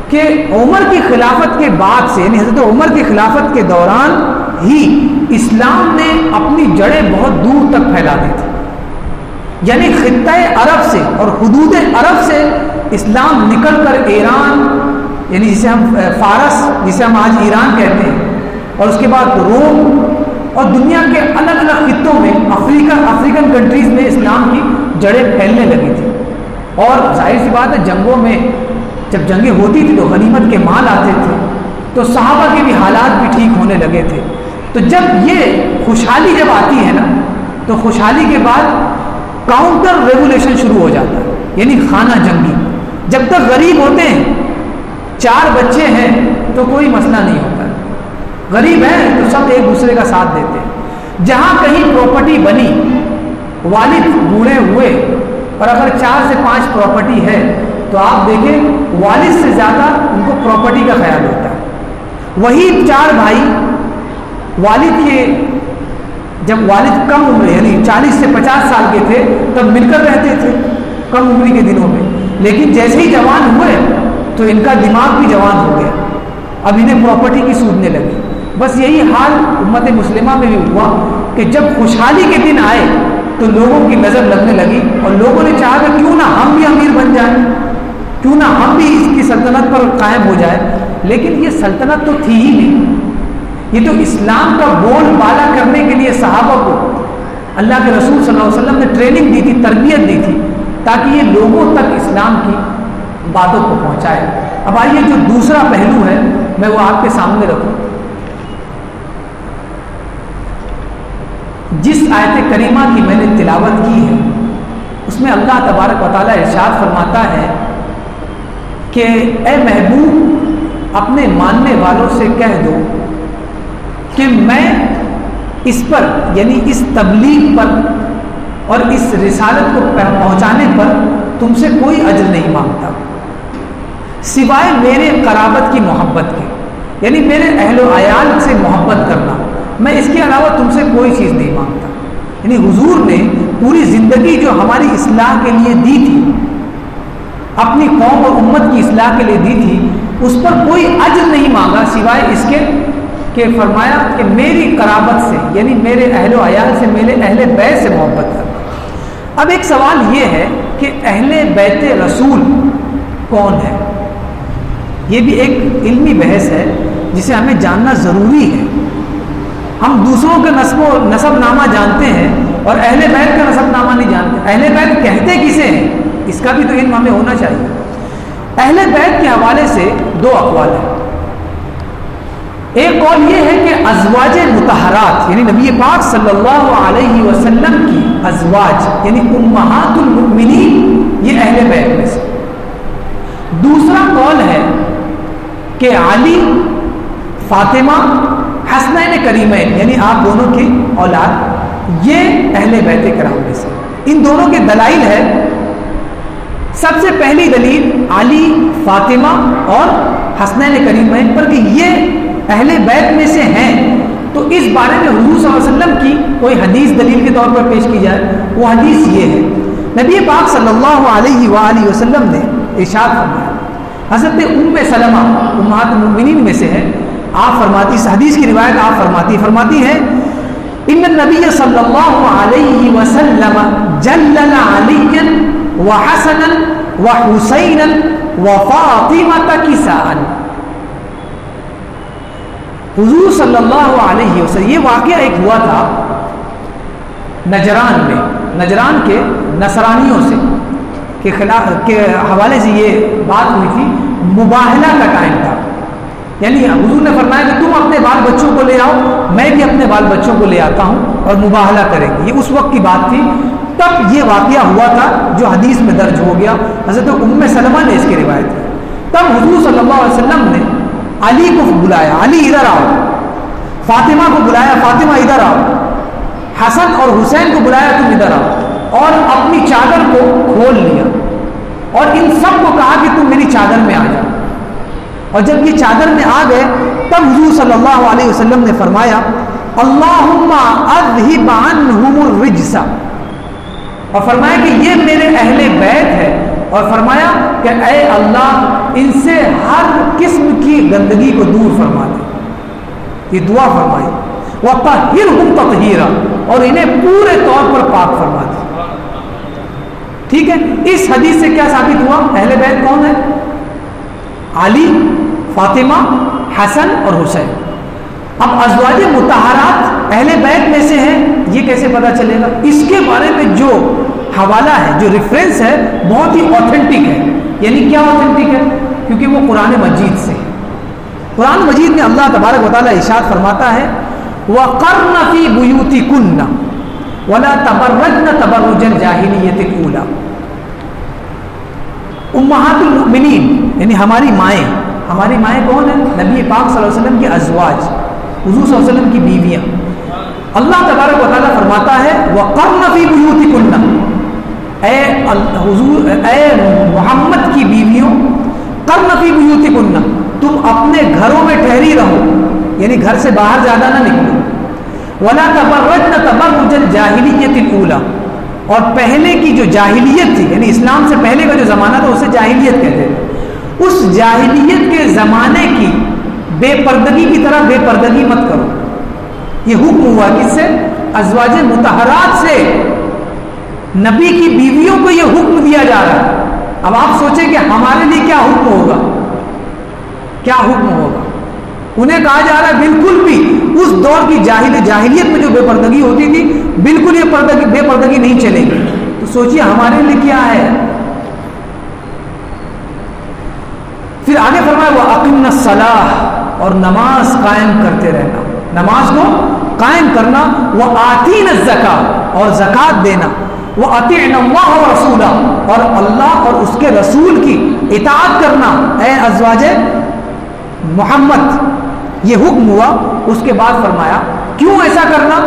Speaker 1: کہ عمر کی خلافت کے بعد سے، یعنی حضرت عمر کی خلافت کے دوران ہی اسلام نے اپنی جڑیں بہت دور تک پھیلا دی تھی. یعنی خطہ عرب سے اور حدود عرب سے اسلام نکل کر ایران، یعنی جسے ہم فارس، جسے ہم آج ایران کہتے ہیں، اور اس کے بعد روم اور دنیا کے الگ الگ خطوں میں، افریقن کنٹریز میں اسلام کی جڑیں پھیلنے لگی تھی. اور ظاہر سی بات ہے جنگوں میں جب جنگیں ہوتی تھی تو غنیمت کے مال آتے تھے، تو صحابہ کے بھی حالات بھی ٹھیک ہونے لگے تھے. تو جب یہ خوشحالی جب آتی ہے نا تو خوشحالی کے بعد کاؤنٹر ریگولیشن شروع ہو جاتا ہے، یعنی خانہ جنگی. جب تک غریب ہوتے ہیں، 4 بچے ہیں تو کوئی مسئلہ نہیں ہوتا، غریب ہیں تو سب ایک دوسرے کا ساتھ دیتے ہیں. جہاں کہیں پراپرٹی بنی، والد بوڑھے ہوئے اور اگر 4 سے 5 پراپرٹی ہے تو آپ دیکھیں والد سے زیادہ ان کو پراپرٹی کا خیال ہوتا ہے. وہی 4 بھائی والد کے جب والد کم عمر یعنی 40 سے 50 سال کے تھے تب مل کر رہتے تھے کم عمری کے دنوں میں، لیکن جیسے ہی جوان ہوئے تو ان کا دماغ بھی جوان ہو گیا، اب انہیں پراپرٹی کی سودنے لگی. بس یہی حال امت مسلمہ میں بھی ہوا کہ جب خوشحالی کے دن آئے تو لوگوں کی نظر لگنے لگی اور لوگوں نے چاہا کہ کیوں نہ ہم بھی امیر بن جائیں، کیوں نہ ہم بھی اس کی سلطنت پر قائم ہو جائے. لیکن یہ سلطنت تو تھی ہی نہیں، یہ تو اسلام کا بول بالا کرنے کے لیے صحابہ کو اللہ کے رسول صلی اللہ علیہ وسلم نے ٹریننگ دی تھی، تربیت دی تھی تاکہ یہ لوگوں تک اسلام کی باتوں کو پہنچائے. اب آئیے جو دوسرا پہلو ہے میں وہ آپ کے سامنے رکھوں. جس آیت کریمہ کی میں نے تلاوت کی ہے اس میں اللہ تبارک و تعالیٰ ارشاد فرماتا ہے کہ اے محبوب اپنے ماننے والوں سے کہہ دو کہ میں اس پر یعنی اس تبلیغ پر اور اس رسالت کو پہنچانے پر تم سے کوئی اجر نہیں مانگتا سوائے میرے قرابت کی محبت کے، یعنی میرے اہل و عیال سے محبت کرنا، میں اس کے علاوہ تم سے کوئی چیز نہیں مانگتا. یعنی حضور نے پوری زندگی جو ہماری اصلاح کے لیے دی تھی، اپنی قوم اور امت کی اصلاح کے لیے دی تھی، اس پر کوئی اجر نہیں مانگا سوائے اس کے کہ فرمایا کہ میری قرابت سے یعنی میرے اہل و عیال سے، میرے اہل بیت سے محبت کرنا. اب ایک سوال یہ ہے کہ اہل بیت رسول کون ہے؟ یہ بھی ایک علمی بحث ہے جسے ہمیں جاننا ضروری ہے. ہم دوسروں کا نسب نامہ جانتے ہیں اور اہل بیت کا نسب نامہ نہیں جانتے. اہل بیت کہتے کسے ہیں اس کا بھی تو علم ہمیں ہونا چاہیے. اہل بیت کے حوالے سے 2 اقوال ہیں. ایک قول یہ ہے کہ ازواج مطہرات یعنی نبی پاک صلی اللہ علیہ وسلم کی ازواج یعنی امہات المؤمنین یہ اہل بیت میں سے. دوسرا قول ہے کہ علی، فاطمہ، حسنین کریمین یعنی آپ دونوں کی اولاد یہ اہل بیت کرام میں سے. ان دونوں کے دلائل ہے. سب سے پہلی دلیل علی، فاطمہ اور حسنین کریمین پر کہ یہ اہل بیت میں سے ہیں، تو اس بارے میں حضور صلی اللہ علیہ وسلم کی کوئی حدیث دلیل کے طور پر پیش کی جائے. وہ حدیث یہ ہے، نبی پاک صلی اللہ علیہ وآلہ وسلم نے ارشاد فرمایا، حضرت سلمہ امہات المؤمنین میں سے ہے، آپ فرماتی اس حدیث کی روایت آپ فرماتی ہے ان النبی صلی اللہ علیہ وسلم جلل علی وحسنا وحسینا وفاطمہ کساء. حضور صلی اللہ علیہ وسلم یہ واقعہ ایک ہوا تھا نجران میں، نجران کے نصرانیوں سے کے حوالے سے یہ بات ہوئی تھی. مباہلہ کا ٹائم تھا، یعنی حضور نے فرمایا کہ تم اپنے بال بچوں کو لے آؤ، میں بھی اپنے بال بچوں کو لے آتا ہوں اور مباہلہ کریں گے. یہ اس وقت کی بات تھی، تب یہ واقعہ ہوا تھا جو حدیث میں درج ہو گیا. حضرت سلمہ نے اس کی روایت کی. تب حضور صلی اللہ علیہ وسلم نے علی کو بلایا، علی ادھر آؤ. فاطمہ کو بلایا، فاطمہ ادھر آؤ. حسن اور حسین کو بلایا، تم ادھر آؤ. اور اپنی چادر کو کھول لیا اور ان سب کو کہا کہ تم میری چادر میں آ جاؤ. اور جب یہ چادر میں آ گئے تب حضور صلی اللہ علیہ وسلم نے فرمایا اللہم اذہب عنہم الرجس، اور فرمایا کہ یہ میرے اہل بیت ہے، اور فرمایا کہ اے اللہ ان سے ہر قسم کی گندگی کو دور فرما دے. یہ دعا فرمائی. وَطَهِّرْهُمْ تَطْهِيرًا، اور انہیں پورے طور پر پاک فرما دے. ٹھیک ہے، اس حدیث سے کیا ثابت ہوا؟ اہل بیت کون ہے؟ علی، فاطمہ، حسن اور حسین. اب ازواج مطہرات اہل بیت میں سے ہیں، یہ کیسے پتا چلے گا؟ اس کے بارے میں جو حوالہ ہے، جو ریفرنس ہے، بہت ہی اوتھینٹک ہے. یعنی کیا اوتھینٹک ہے؟ کیونکہ وہ قرآن مجید سے. قرآن مجید میں اللہ تبارک و تعالیٰ ارشاد فرماتا ہے وَقَرْنَ فِي بُيُوتِكُنَّ وَلَا تَبَرَّجْنَ تَبَرُّجَ الْجَاهِلِيَّةِ الْأُولَى. امہات المؤمنین یعنی ہماری مائیں کون ہیں؟ نبی پاک صلی اللہ علیہ وسلم کی ازواج، حضور صلی اللہ علیہ وسلم کی بیویاں. اللہ تبارک و تعالیٰ فرماتا ہے وَقَرْنَ فِي بُيُوتِكُنَّ، اے محمد کی بیویوں، قرن فی بیوتکن، تم اپنے گھروں میں ٹھہری رہو، یعنی گھر سے باہر زیادہ نہ نکلو. ولا تبرجن تبرج الجاہلیۃ الاولی، اور پہلے کی جو جاہلیت تھی یعنی اسلام سے پہلے کا جو زمانہ تھا اسے جاہلیت کہتے ہیں. اس جاہلیت کے زمانے کی بے پردگی کی طرح بے پردگی مت کرو. یہ حکم ہوا کس سے؟ ازواج مطہرات سے. نبی کی بیویوں کو یہ حکم دیا جا رہا ہے. اب آپ سوچیں کہ ہمارے لیے کیا حکم ہوگا، کیا حکم ہوگا. انہیں کہا جا رہا ہے بالکل بھی اس دور کی جاہلیت میں جو بے پردگی ہوتی تھی بالکل یہ بے پردگی نہیں چلے گی. تو سوچئے ہمارے لیے کیا ہے. پھر آگے فرمایا وَأَقِمْنَا الصَّلَاةَ، اور نماز قائم کرتے رہنا، نماز کو قائم کرنا. وَآتِينَا الزَّكَاةَ، اور زکوٰۃ دینا. وَأَطِعْنَا اللَّهَ وَرَسُولَهُ، اور اللہ اور اس کے رسول کی اطاعت کرنا. اے ازواج محمد یہ حکم ہوا. اس کے بعد فرمایا کیوں ایسا کرنا؟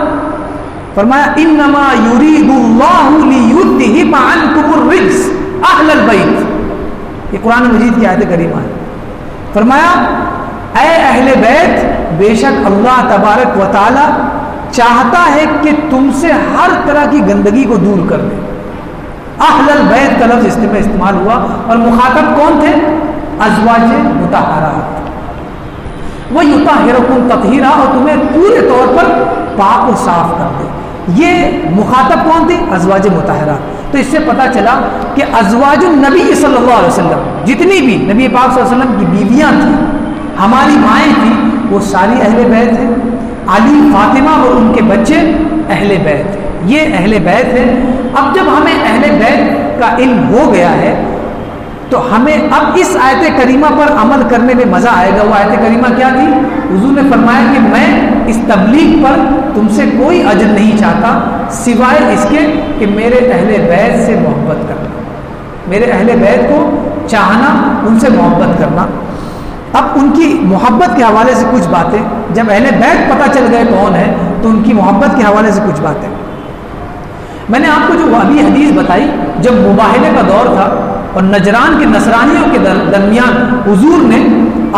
Speaker 1: فرمایا انما یرید اللہ لیذہب عنکم الرجس اہل البیت. یہ قرآن مجید کی آیت کریمہ ہے. فرمایا اے اہل بیت، بے شک اللہ تبارک و تعالی چاہتا ہے کہ تم سے ہر طرح کی گندگی کو دور کر دے. اہل البیت کا لفظ اس میں استعمال ہوا اور مخاطب کون تھے؟ ازواج مطہرات. وَيُطَهِّرُكُمْ تَطْهِيرًا، اور تمہیں پورے طور پر پاک و صاف کر دے. یہ مخاطب کون تھی؟ ازواج مطہرات. تو اس سے پتہ چلا کہ ازواج النبی صلی اللہ علیہ وسلم جتنی بھی نبی پاک صلی اللہ علیہ وسلم کی بیویاں تھیں، ہماری مائیں تھیں، وہ ساری اہل بیت ہیں. علی، فاطمہ اور ان کے بچے اہل بیت ہیں. یہ اہل بیت ہے. اب جب ہمیں اہل بیت کا علم ہو گیا ہے تو ہمیں اب اس آیت کریمہ پر عمل کرنے میں مزہ آئے گا. وہ آیت کریمہ کیا تھی؟ حضور نے فرمایا کہ میں اس تبلیغ پر تم سے کوئی اجر نہیں چاہتا سوائے اس کے کہ میرے اہل بیت سے محبت کرنا، میرے اہل بیت کو چاہنا، ان سے محبت کرنا. اب ان کی محبت کے حوالے سے کچھ باتیں، جب اہل بیت پتہ چل گئے کون ہے تو ان کی محبت کے حوالے سے کچھ باتیں. میں نے آپ کو جو ابھی حدیث بتائی، جب مباہلے کا دور تھا اور نجران کے نصرانیوں کے درمیان حضور نے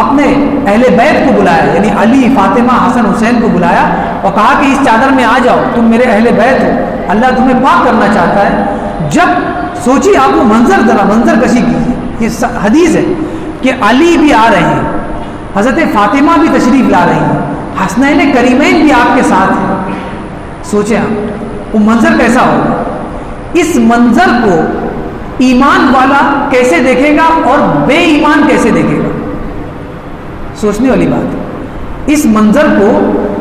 Speaker 1: اپنے اہل بیت کو بلایا، یعنی علی، فاطمہ، حسن، حسین کو بلایا اور کہا کہ اس چادر میں آ جاؤ، تم میرے اہل بیت ہو، اللہ تمہیں پاک کرنا چاہتا ہے. جب سوچیے، آپ کو منظر کشی کیجیے. یہ حدیث ہے کہ علی بھی آ رہے ہیں، حضرت فاطمہ بھی تشریف لا رہی ہیں، حسنین کریمین بھی آپ کے ساتھ ہیں. سوچیں آپ وہ منظر کیسا ہوگا. اس منظر کو ایمان والا کیسے دیکھے گا اور بے ایمان کیسے دیکھے گا؟ سوچنے والی بات ہے. اس منظر کو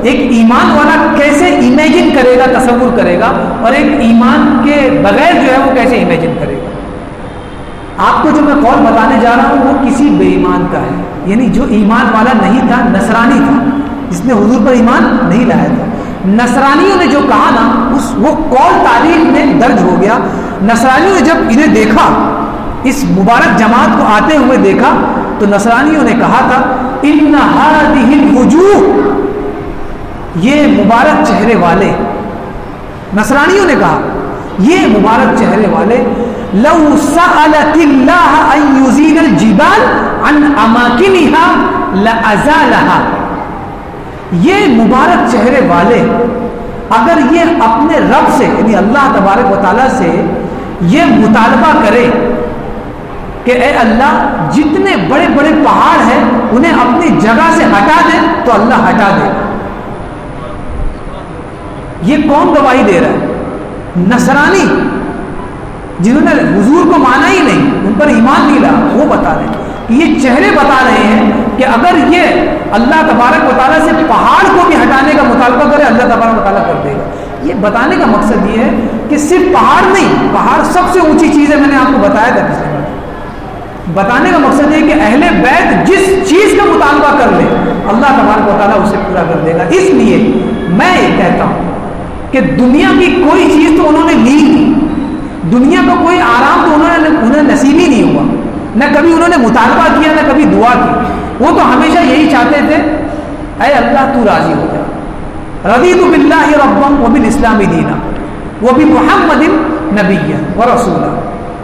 Speaker 1: ایک ایمان والا کیسے امیجن کرے گا، تصور کرے گا، اور ایک ایمان کے بغیر جو ہے وہ کیسے امیجن کرے گا. آپ کو جو میں قول بتانے جا رہا ہوں وہ کسی بے ایمان کا ہے، یعنی جو ایمان والا نہیں تھا، نصرانی تھا، جس نے حضور پر ایمان نہیں لایا تھا. نصرانیوں نے جو کہا نا، وہ قول تاریخ میں درج ہو گیا. نصرانیوں نے جب انہیں دیکھا، اس مبارک جماعت کو آتے ہوئے دیکھا، تو نصرانیوں نے کہا تھا ان هذه الوجوه، یہ مبارک چہرے والے، نصرانیوں نے کہا یہ مبارک چہرے والے لو سألت اللہ ان يزيل الجبال عن اماکنها لازالها، یہ مبارک چہرے والے اگر یہ اپنے رب سے یعنی اللہ تبارک و تعالیٰ سے یہ مطالبہ کرے کہ اے اللہ جتنے بڑے بڑے پہاڑ ہیں انہیں اپنی جگہ سے ہٹا دے، تو اللہ ہٹا دے. یہ کون گواہی دے رہا ہے؟ نصرانی، جنہوں نے حضور کو مانا ہی نہیں، ان پر ایمان نہیں لایا، وہ بتا رہے ہیں. یہ چہرے بتا رہے ہیں کہ اگر یہ اللہ تبارک و تعالیٰ سے پہاڑ کو بھی ہٹانے کا مطالبہ کرے، اللہ تبارک و تعالیٰ کر دے گا. یہ بتانے کا مقصد یہ ہے کہ صرف پہاڑ نہیں، پہاڑ سب سے اونچی چیز ہے، میں نے آپ کو بتایا تھا پچھلے بار. بتانے کا مقصد یہ کہ اہل بیت جس چیز کا مطالبہ کر لے، اللہ تبارک و تعالیٰ اسے پورا کر دے گا. اس لیے میں یہ کہتا ہوں کہ دنیا کی کوئی چیز تو انہوں نے لی نہیں, دنیا کا کوئی آرام تو انہیں نصیب ہی نہیں ہوا, نہ کبھی انہوں نے مطالبہ کیا نہ کبھی دعا کی. وہ تو ہمیشہ یہی چاہتے تھے, اے اللہ تو راضی ہو جا, رضیت باللہ ربا وبالاسلام دینا وبمحمد نبیا ورسولا,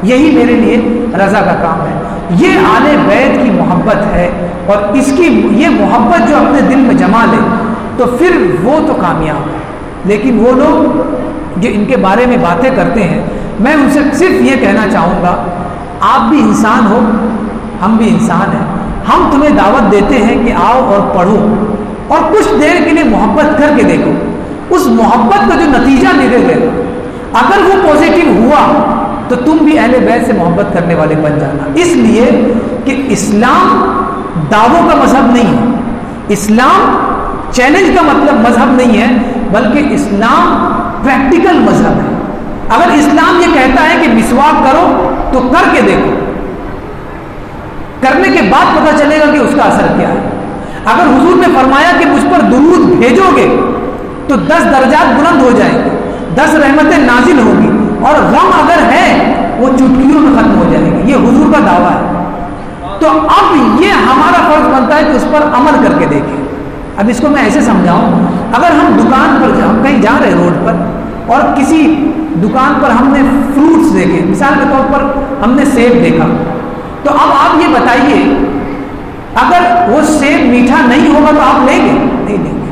Speaker 1: یہی میرے لیے رضا کا کام ہے. یہ آل بیت کی محبت ہے, اور اس کی یہ محبت جو اپنے دل میں جما لے تو پھر وہ تو کامیاب ہے. لیکن وہ لوگ جو ان کے بارے میں باتیں کرتے ہیں, میں ان سے صرف یہ کہنا چاہوں گا, آپ بھی انسان ہو, ہم بھی انسان ہیں. ہم تمہیں دعوت دیتے ہیں کہ آؤ اور پڑھو اور کچھ دیر کے لیے محبت کر کے دیکھو. اس محبت کا جو نتیجہ نکلے گا, اگر وہ پازیٹیو ہوا تو تم بھی اہل بیت سے محبت کرنے والے بن جانا. اس لیے کہ اسلام دعووں کا مذہب نہیں ہے, اسلام چیلنج کا مذہب نہیں ہے, بلکہ اسلام پریکٹیکل مذہب ہے. اگر اسلام یہ کہتا ہے کہ مسواک کرو تو کر کے دیکھو, کرنے کے بعد پتہ چلے گا کہ اس کا اثر کیا ہے. اگر حضور نے فرمایا کہ مجھ پر درود بھیجو گے تو 10 درجات بلند ہو جائیں گے, 10 رحمتیں نازل ہوں گی, اور غم اگر ہے وہ چٹکیوں میں ختم ہو جائیں گے. یہ حضور کا دعویٰ ہے. تو اب یہ ہمارا فرض بنتا ہے کہ اس پر عمل کر کے دیکھیں. اب اس کو میں ایسے سمجھاؤں, اگر ہم دکان پر ہم کہیں جا رہے روڈ پر اور کسی دکان پر ہم نے فروٹس دیکھے, مثال کے طور پر ہم نے سیب دیکھا, تو اب آپ یہ بتائیے اگر وہ سیب میٹھا نہیں ہوگا تو آپ لیں گے؟ نہیں لیں گے.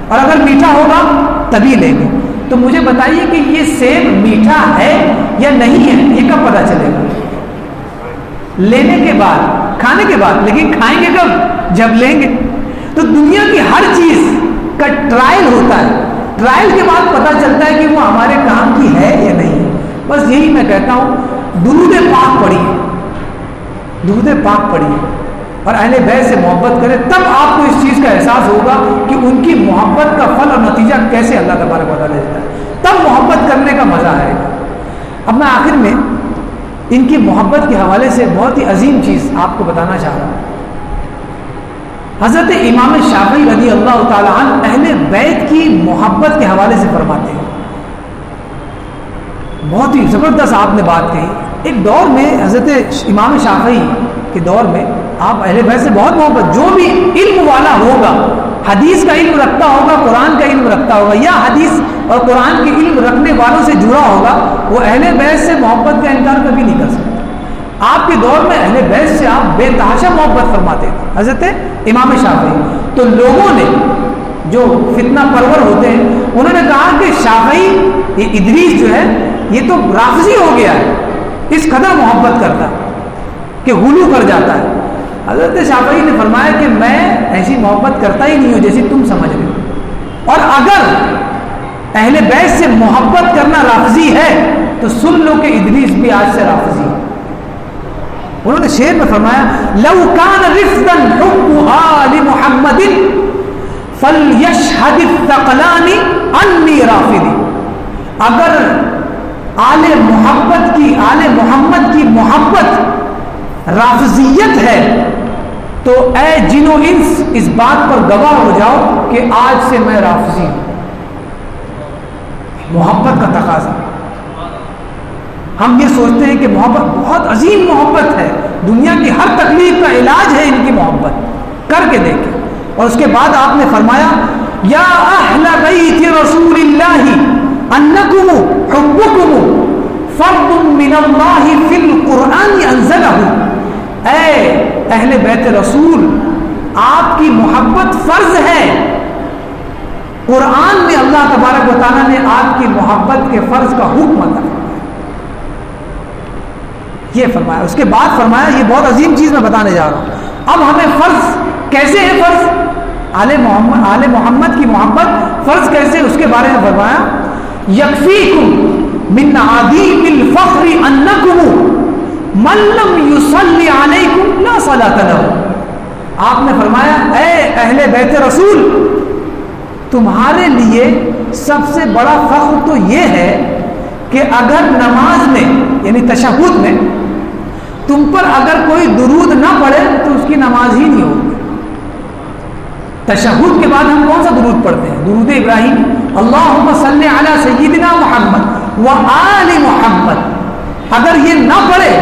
Speaker 1: اور اگر میٹھا ہوگا تبھی لیں گے. تو مجھے بتائیے کہ یہ سیب میٹھا ہے یا نہیں ہے, یہ کب پتہ چلے گا؟ لینے کے بعد, کھانے کے بعد. لیکن کھائیں گے کب؟ جب لیں گے. تو دنیا کی ہر چیز کا ٹرائل ہوتا ہے, ٹرائل کے بعد پتہ چلتا ہے کہ وہ ہمارے کام کی ہے یا نہیں. بس یہی میں کہتا ہوں, درود پاک پڑھیے, درود پاک پڑھیے اور اہل بیت سے محبت کریں, تب آپ کو اس چیز کا احساس ہوگا کہ ان کی محبت کا پھل اور نتیجہ کیسے اللہ تبارک و تعالیٰ دیتا ہے. تب محبت کرنے کا مزہ آئے گا. اب میں آخر میں ان کی محبت کے حوالے سے بہت ہی عظیم چیز آپ کو بتانا چاہ رہا ہوں. حضرت امام شافعی رضی اللہ تعالیٰ عنہ اہل بیت کی محبت کے حوالے سے فرماتے ہیں, بہت ہی زبردست آپ نے بات کہی. ایک دور میں حضرت امام شافعی کے دور میں آپ اہل بیت سے بہت محبت, جو بھی علم والا ہوگا, حدیث کا علم رکھتا ہوگا, قرآن کا علم رکھتا ہوگا, یا حدیث اور قرآن کے علم رکھنے والوں سے جڑا ہوگا, وہ اہل بیت سے محبت کا انکار کبھی نہیں کر سکتا. آپ کے دور میں اہل بیت سے آپ بے تحاشا محبت فرماتے تھے, حضرت امام شافعی. تو لوگوں نے جو فتنہ پرور ہوتے ہیں انہوں نے کہا کہ شافعی, یہ ادریس جو ہے یہ تو رافضی ہو گیا ہے, اس قدر محبت کرتا کہ غلو کر جاتا ہے. حضرت شافعی نے فرمایا کہ میں ایسی محبت کرتا ہی نہیں ہوں جیسی تم سمجھ رہے ہو, اور اگر اہل بیت سے محبت کرنا رافضی ہے تو سن لو کہ ادریس بھی آج سے رافضی ہے. انہوں نے شعر میں فرمایا, لو کان رفضا حب آل محمد فلیشہد الثقلان انی رافضی. اگر آل محمد کی محبت رافضیت ہے تو اے جن و انس اس بات پر گواہ ہو جاؤ کہ آج سے میں رافضی ہوں. محبت کا تقاضا. ہم یہ سوچتے ہیں کہ محبت بہت عظیم محبت ہے, دنیا کی ہر تکلیف کا علاج ہے ان کی محبت, کر کے دیکھیں. اور اس کے بعد آپ نے فرمایا, یا اہل بیت رسول اللہ انکم حبکم فرض من اللہ فی القرآن انزلہ. اے اہل بیت رسول, آپ کی محبت فرض ہے, قرآن میں اللہ تبارک و تعالیٰ نے آپ کی محبت کے فرض کا حکم ادا یہ فرمایا. اس کے بعد فرمایا, یہ بہت عظیم چیز میں بتانے جا رہا ہوں. اب ہمیں فرض کیسے ہے, فرض آل محمد کی محبت فرض کیسے, اس کے بارے میں فرمایا, یکفیکم من عدیم الفخر انکم من لم یصلی علیکم لا صلاۃ لہ. آپ نے فرمایا, اے اہل بیت رسول, تمہارے لیے سب سے بڑا فخر تو یہ ہے کہ اگر نماز میں یعنی تشہد میں تم پر اگر کوئی درود نہ پڑے تو اس کی نماز ہی نہیں ہوگی. تشہد کے بعد ہم کون سا درود پڑھتے ہیں؟ درود ابراہیم، اللہم صلی علی سیدنا محمد و آل محمد. اگر یہ نہ پڑھے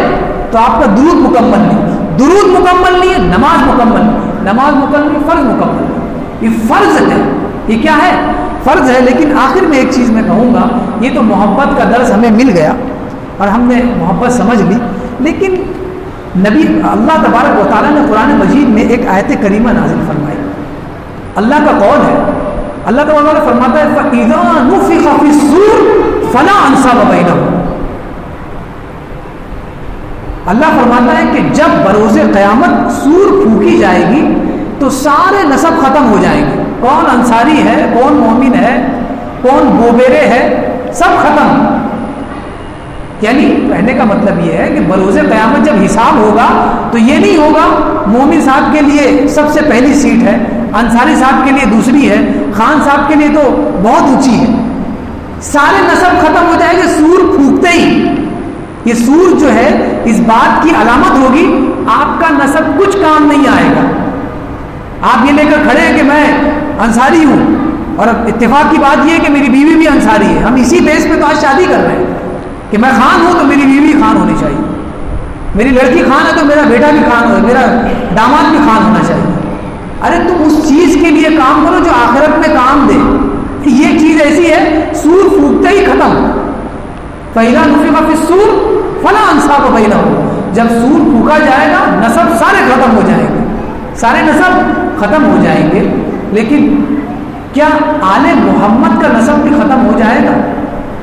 Speaker 1: تو آپ کا درود مکمل نہیں. درود مکمل نہیں ہے، نماز مکمل نہیں. نماز مکمل نہیں، فرض مکمل نہیں. یہ فرض ہے. یہ کیا ہے؟ فرض ہے. لیکن آخر میں ایک چیز میں کہوں گا، یہ تو محبت کا درس ہمیں مل گیا اور ہم نے محبت سمجھ لی، لیکن نبی اللہ تبارک و تعالیٰ نے قرآن مجید میں ایک آیت کریمہ نازل فرمائی. اللہ کا قول ہے، اللہ تعالیٰ فرماتا ہے فَإِذَا نُفِخَ فِي الصُّورِ فَلَا أَنْصَابَ بَيْنَهُمْ. اللہ فرماتا ہے کہ جب بروز قیامت سور پھونکی جائے گی تو سارے نسب ختم ہو جائیں گے. کون انصاری ہے، کون مومن ہے، کون بوبیرے ہے، سب ختم. یعنی کہنے کا مطلب یہ ہے کہ بروز قیامت جب حساب ہوگا تو یہ نہیں ہوگا مومن صاحب کے لیے سب سے پہلی سیٹ ہے، انصاری صاحب کے لیے دوسری ہے، خان صاحب کے لیے تو بہت اونچی ہے. سارے نسب ختم ہو جائے گے سور پھونکتے ہی. یہ سور جو ہے اس بات کی علامت ہوگی آپ کا نسب کچھ کام نہیں آئے گا. آپ یہ لے کر کھڑے ہیں کہ میں انصاری ہوں، اور اتفاق کی بات یہ ہے کہ میری بیوی بھی انصاری ہے. ہم اسی بیس پہ تو آج شادی کر رہے ہیں کہ میں خان ہوں تو میری بیوی خان ہونی چاہیے، میری لڑکی خان ہے تو میرا بیٹا بھی خان ہو، میرا داماد بھی خان ہونا چاہیے. ارے تم اس چیز کے لیے کام کرو جو آخرت میں کام دے. یہ چیز ایسی ہے سور پھونکتے ہی ختم. فَإِذَا نُفِخَ فِي الصُّورِ فَلَا أَنْصَابَ بَيْنَهُمْ. جب سور پھونکا جائے گا نسب سارے ختم ہو جائیں گے، سارے نسب ختم ہو جائیں گے. لیکن کیا آل محمد کا نسب بھی ختم ہو جائے گا؟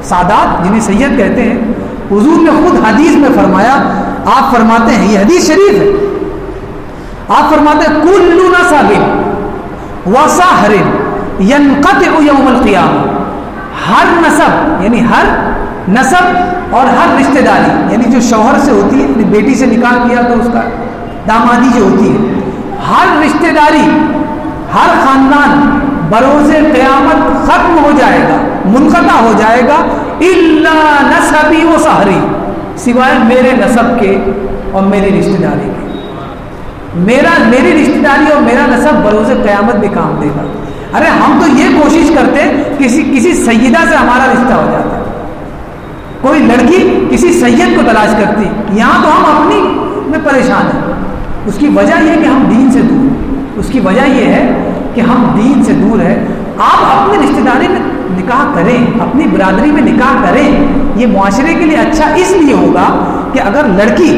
Speaker 1: سادات جنہیں سید کہتے ہیں، حضور نے خود حدیث میں فرمایا. آپ فرماتے ہیں، یہ حدیث شریف ہے، آپ فرماتے ہیں کل نسب وسحر ينقطع یوم القیامہ. ہر نسب یعنی ہر نسب اور ہر رشتہ داری، یعنی جو شوہر سے ہوتی ہے، یعنی بیٹی سے نکاح کیا تو اس کا دامادی جو ہوتی ہے، ہر رشتہ داری، ہر خاندان بروز قیامت ختم ہو جائے گا، منقطع ہو جائے گا. الا نسبی و سحری، سوائے میرے نسب کے اور میری رشتہ داری کے. میری رشتہ داری اور میرا نسب بروز قیامت بھی کام دے گا. ارے ہم تو یہ کوشش کرتے کسی سیدہ سے ہمارا رشتہ ہو جاتا ہے، کوئی لڑکی کسی سید کو تلاش کرتی. یہاں تو ہم اپنی میں پریشان ہیں. اس کی وجہ یہ کہ ہم دین سے دور ہیں. اس کی وجہ یہ ہے کہ ہم دین سے دور ہیں. آپ اپنی رشتہ داری میں نکاح کریں، اپنی برادری میں نکاح کریں. یہ معاشرے کے لیے اچھا اس لیے ہوگا کہ اگر لڑکی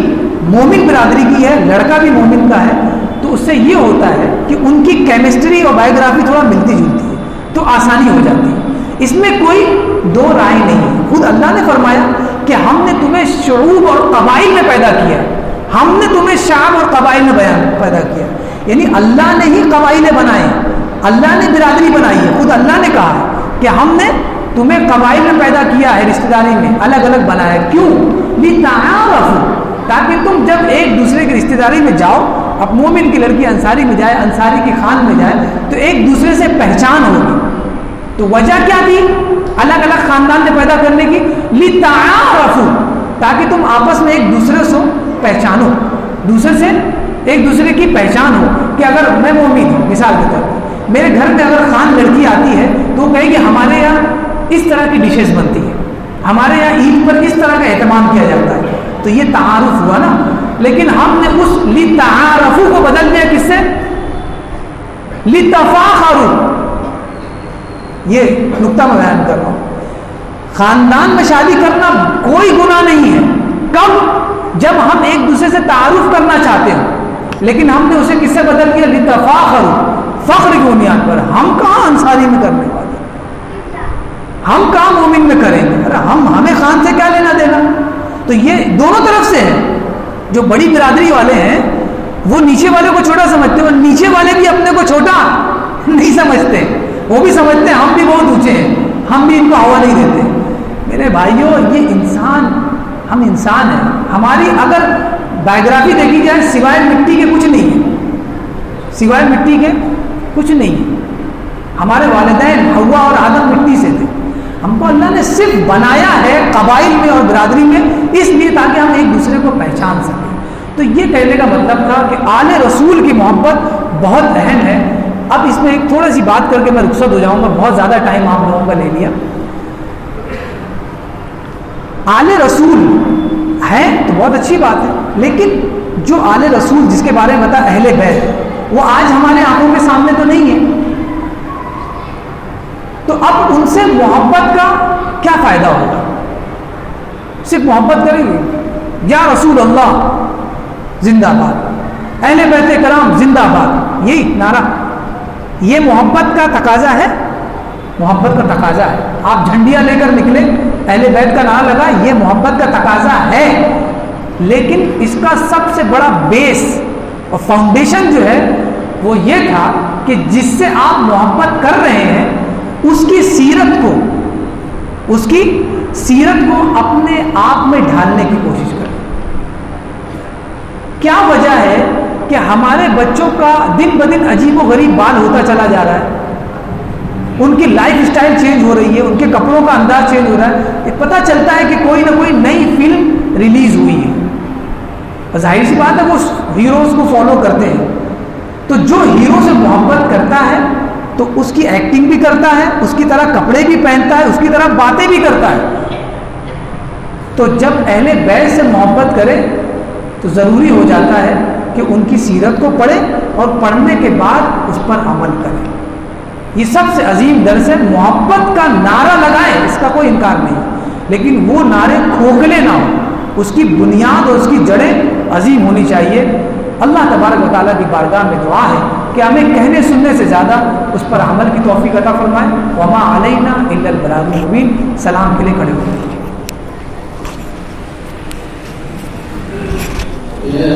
Speaker 1: مومن برادری کی ہے، لڑکا بھی مومن کا ہے، تو اس سے یہ ہوتا ہے کہ ان کی کیمسٹری اور بایوگرافی تھوڑا ملتی جلتی ہے تو آسانی ہو جاتی ہے. اس میں کوئی دو رائے نہیں ہے. خود اللہ نے فرمایا کہ ہم نے تمہیں شعوب اور قبائل میں پیدا کیا، ہم نے تمہیں شعب اور قبائل میں پیدا کیا. یعنی اللہ نے ہی قبائل بنائے، اللہ نے برادری بنائی ہے. خود اللہ نے کہا ہے کہ ہم نے تمہیں قبائل میں پیدا کیا ہے، رشتہ داری میں الگ الگ بنایا. کیوں؟ لِتَعَارَفُوا، تاکہ تم جب ایک دوسرے کی رشتہ داری میں جاؤ، اب مومن کی لڑکی انصاری میں جائے، انصاری کی خان میں جائے، تو ایک دوسرے سے پہچان ہوگی. تو وجہ کیا تھی الگ الگ خاندان نے پیدا کرنے کی؟ لِتَعَارَفُوا، تاکہ تم آپس میں ایک دوسرے سے پہچانو، دوسرے سے ایک دوسرے کی پہچان ہو. کہ اگر میں مومن ہوں، مثال کے طور پر میرے گھر میں اگر خان لڑکی آتی ہے تو وہ کہے کہ ہمارے یہاں اس طرح کی ڈشز بنتی ہے، ہمارے یہاں عید پر اس طرح کا اہتمام کیا جاتا ہے. تو یہ تعارف ہوا نا. لیکن ہم نے اس لِتَعَارَفُوا کو بدل دیا کس سے؟ لِتَفَاخَرُوا. یہ نقطہ میں بیان کر رہا ہوں. خاندان میں شادی کرنا کوئی گناہ نہیں ہے. کب؟ جب ہم ایک دوسرے سے تعارف کرنا چاہتے ہیں. لیکن ہم نے اسے کس سے بدل دیا؟ لِتَفَاخَرُوا، فخر کی بنیاد پر. ہم کہاں انصاری میں کرنے والے، ہم کہاں مومن میں کریں گے. ارے ہمیں خان سے کیا لینا دینا. تو یہ دونوں طرف سے ہے. جو بڑی برادری والے ہیں وہ نیچے والے کو چھوٹا سمجھتے ہیں، اور نیچے والے بھی اپنے کو چھوٹا نہیں سمجھتے. وہ بھی سمجھتے ہیں ہم بھی بہت اونچے ہیں، ہم بھی ان کو ہوا نہیں دیتے. میرے بھائیوں، یہ انسان، ہم انسان ہیں. ہماری اگر بایوگرافی دیکھی جائے سوائے مٹی کے کچھ نہیں ہے، سوائے مٹی کے کچھ نہیں ہے. ہمارے والدین حوا اور آدم مٹی سے تھے. ہم کو اللہ نے صرف بنایا ہے قبائل میں اور برادری میں اس لیے تاکہ ہم ایک دوسرے کو پہچان سکیں. تو یہ کہنے کا مطلب تھا کہ آل رسول کی محبت بہت اہم ہے. اب اس میں ایک تھوڑی سی بات کر کے میں رخصت ہو جاؤں گا، بہت زیادہ ٹائم آپ لوگوں کا لے لیا. آل رسول ہیں تو بہت اچھی بات ہے، لیکن جو آل رسول جس کے بارے میں بتا اہل بیت، وہ آج ہمارے آنکھوں کے سامنے تو نہیں ہے. تو اب ان سے محبت کا کیا فائدہ ہوگا؟ صرف محبت کریں گے، یا رسول اللہ زندہ باد، اہل بیت کرام زندہ باد، یہی نعرہ، یہ محبت کا تقاضا ہے؟ محبت کا تقاضا ہے. آپ جھنڈیاں لے کر نکلے، اہل بیت کا نعرہ لگا، یہ محبت کا تقاضا ہے. لیکن اس کا سب سے بڑا بیس اور فاؤنڈیشن جو ہے وہ یہ تھا کہ جس سے آپ محبت کر رہے ہیں اس کی سیرت کو اپنے آپ میں ڈھالنے کی کوشش کریں. کیا وجہ ہے کہ ہمارے بچوں کا دن بدن عجیب و غریب بال ہوتا چلا جا رہا ہے، ان کی لائف سٹائل چینج ہو رہی ہے، ان کے کپڑوں کا انداز چینج ہو رہا ہے. پتہ چلتا ہے کہ کوئی نہ کوئی نئی فلم ریلیز ہوئی ہے. ظاہر سی بات ہے وہ ہیروز کو فالو کرتے ہیں. تو جو ہیرو سے محبت کرتا ہے تو اس کی ایکٹنگ بھی کرتا ہے، اس کی طرح کپڑے بھی پہنتا ہے، اس کی طرح باتیں بھی کرتا ہے. تو جب اہل بیت سے محبت کرے تو ضروری ہو جاتا ہے کہ ان کی سیرت کو پڑھے اور پڑھنے کے بعد اس پر عمل کرے. یہ سب سے عظیم درس ہے. محبت کا نعرہ لگائے، اس کا کوئی انکار نہیں، لیکن وہ نعرے کھوکھلے نہ ہوں، اس کی بنیاد اور اس کی جڑیں عظیم ہونی چاہیے. اللہ تبارک و تعالیٰ کی بارگاہ میں دعا ہے کہ ہمیں کہنے سننے سے زیادہ اس پر عمل کی توفیق عطا فرمائے. وما علینا الا البلاغ المبین. سلام کے لیے کھڑے ہوئے.
Speaker 2: یا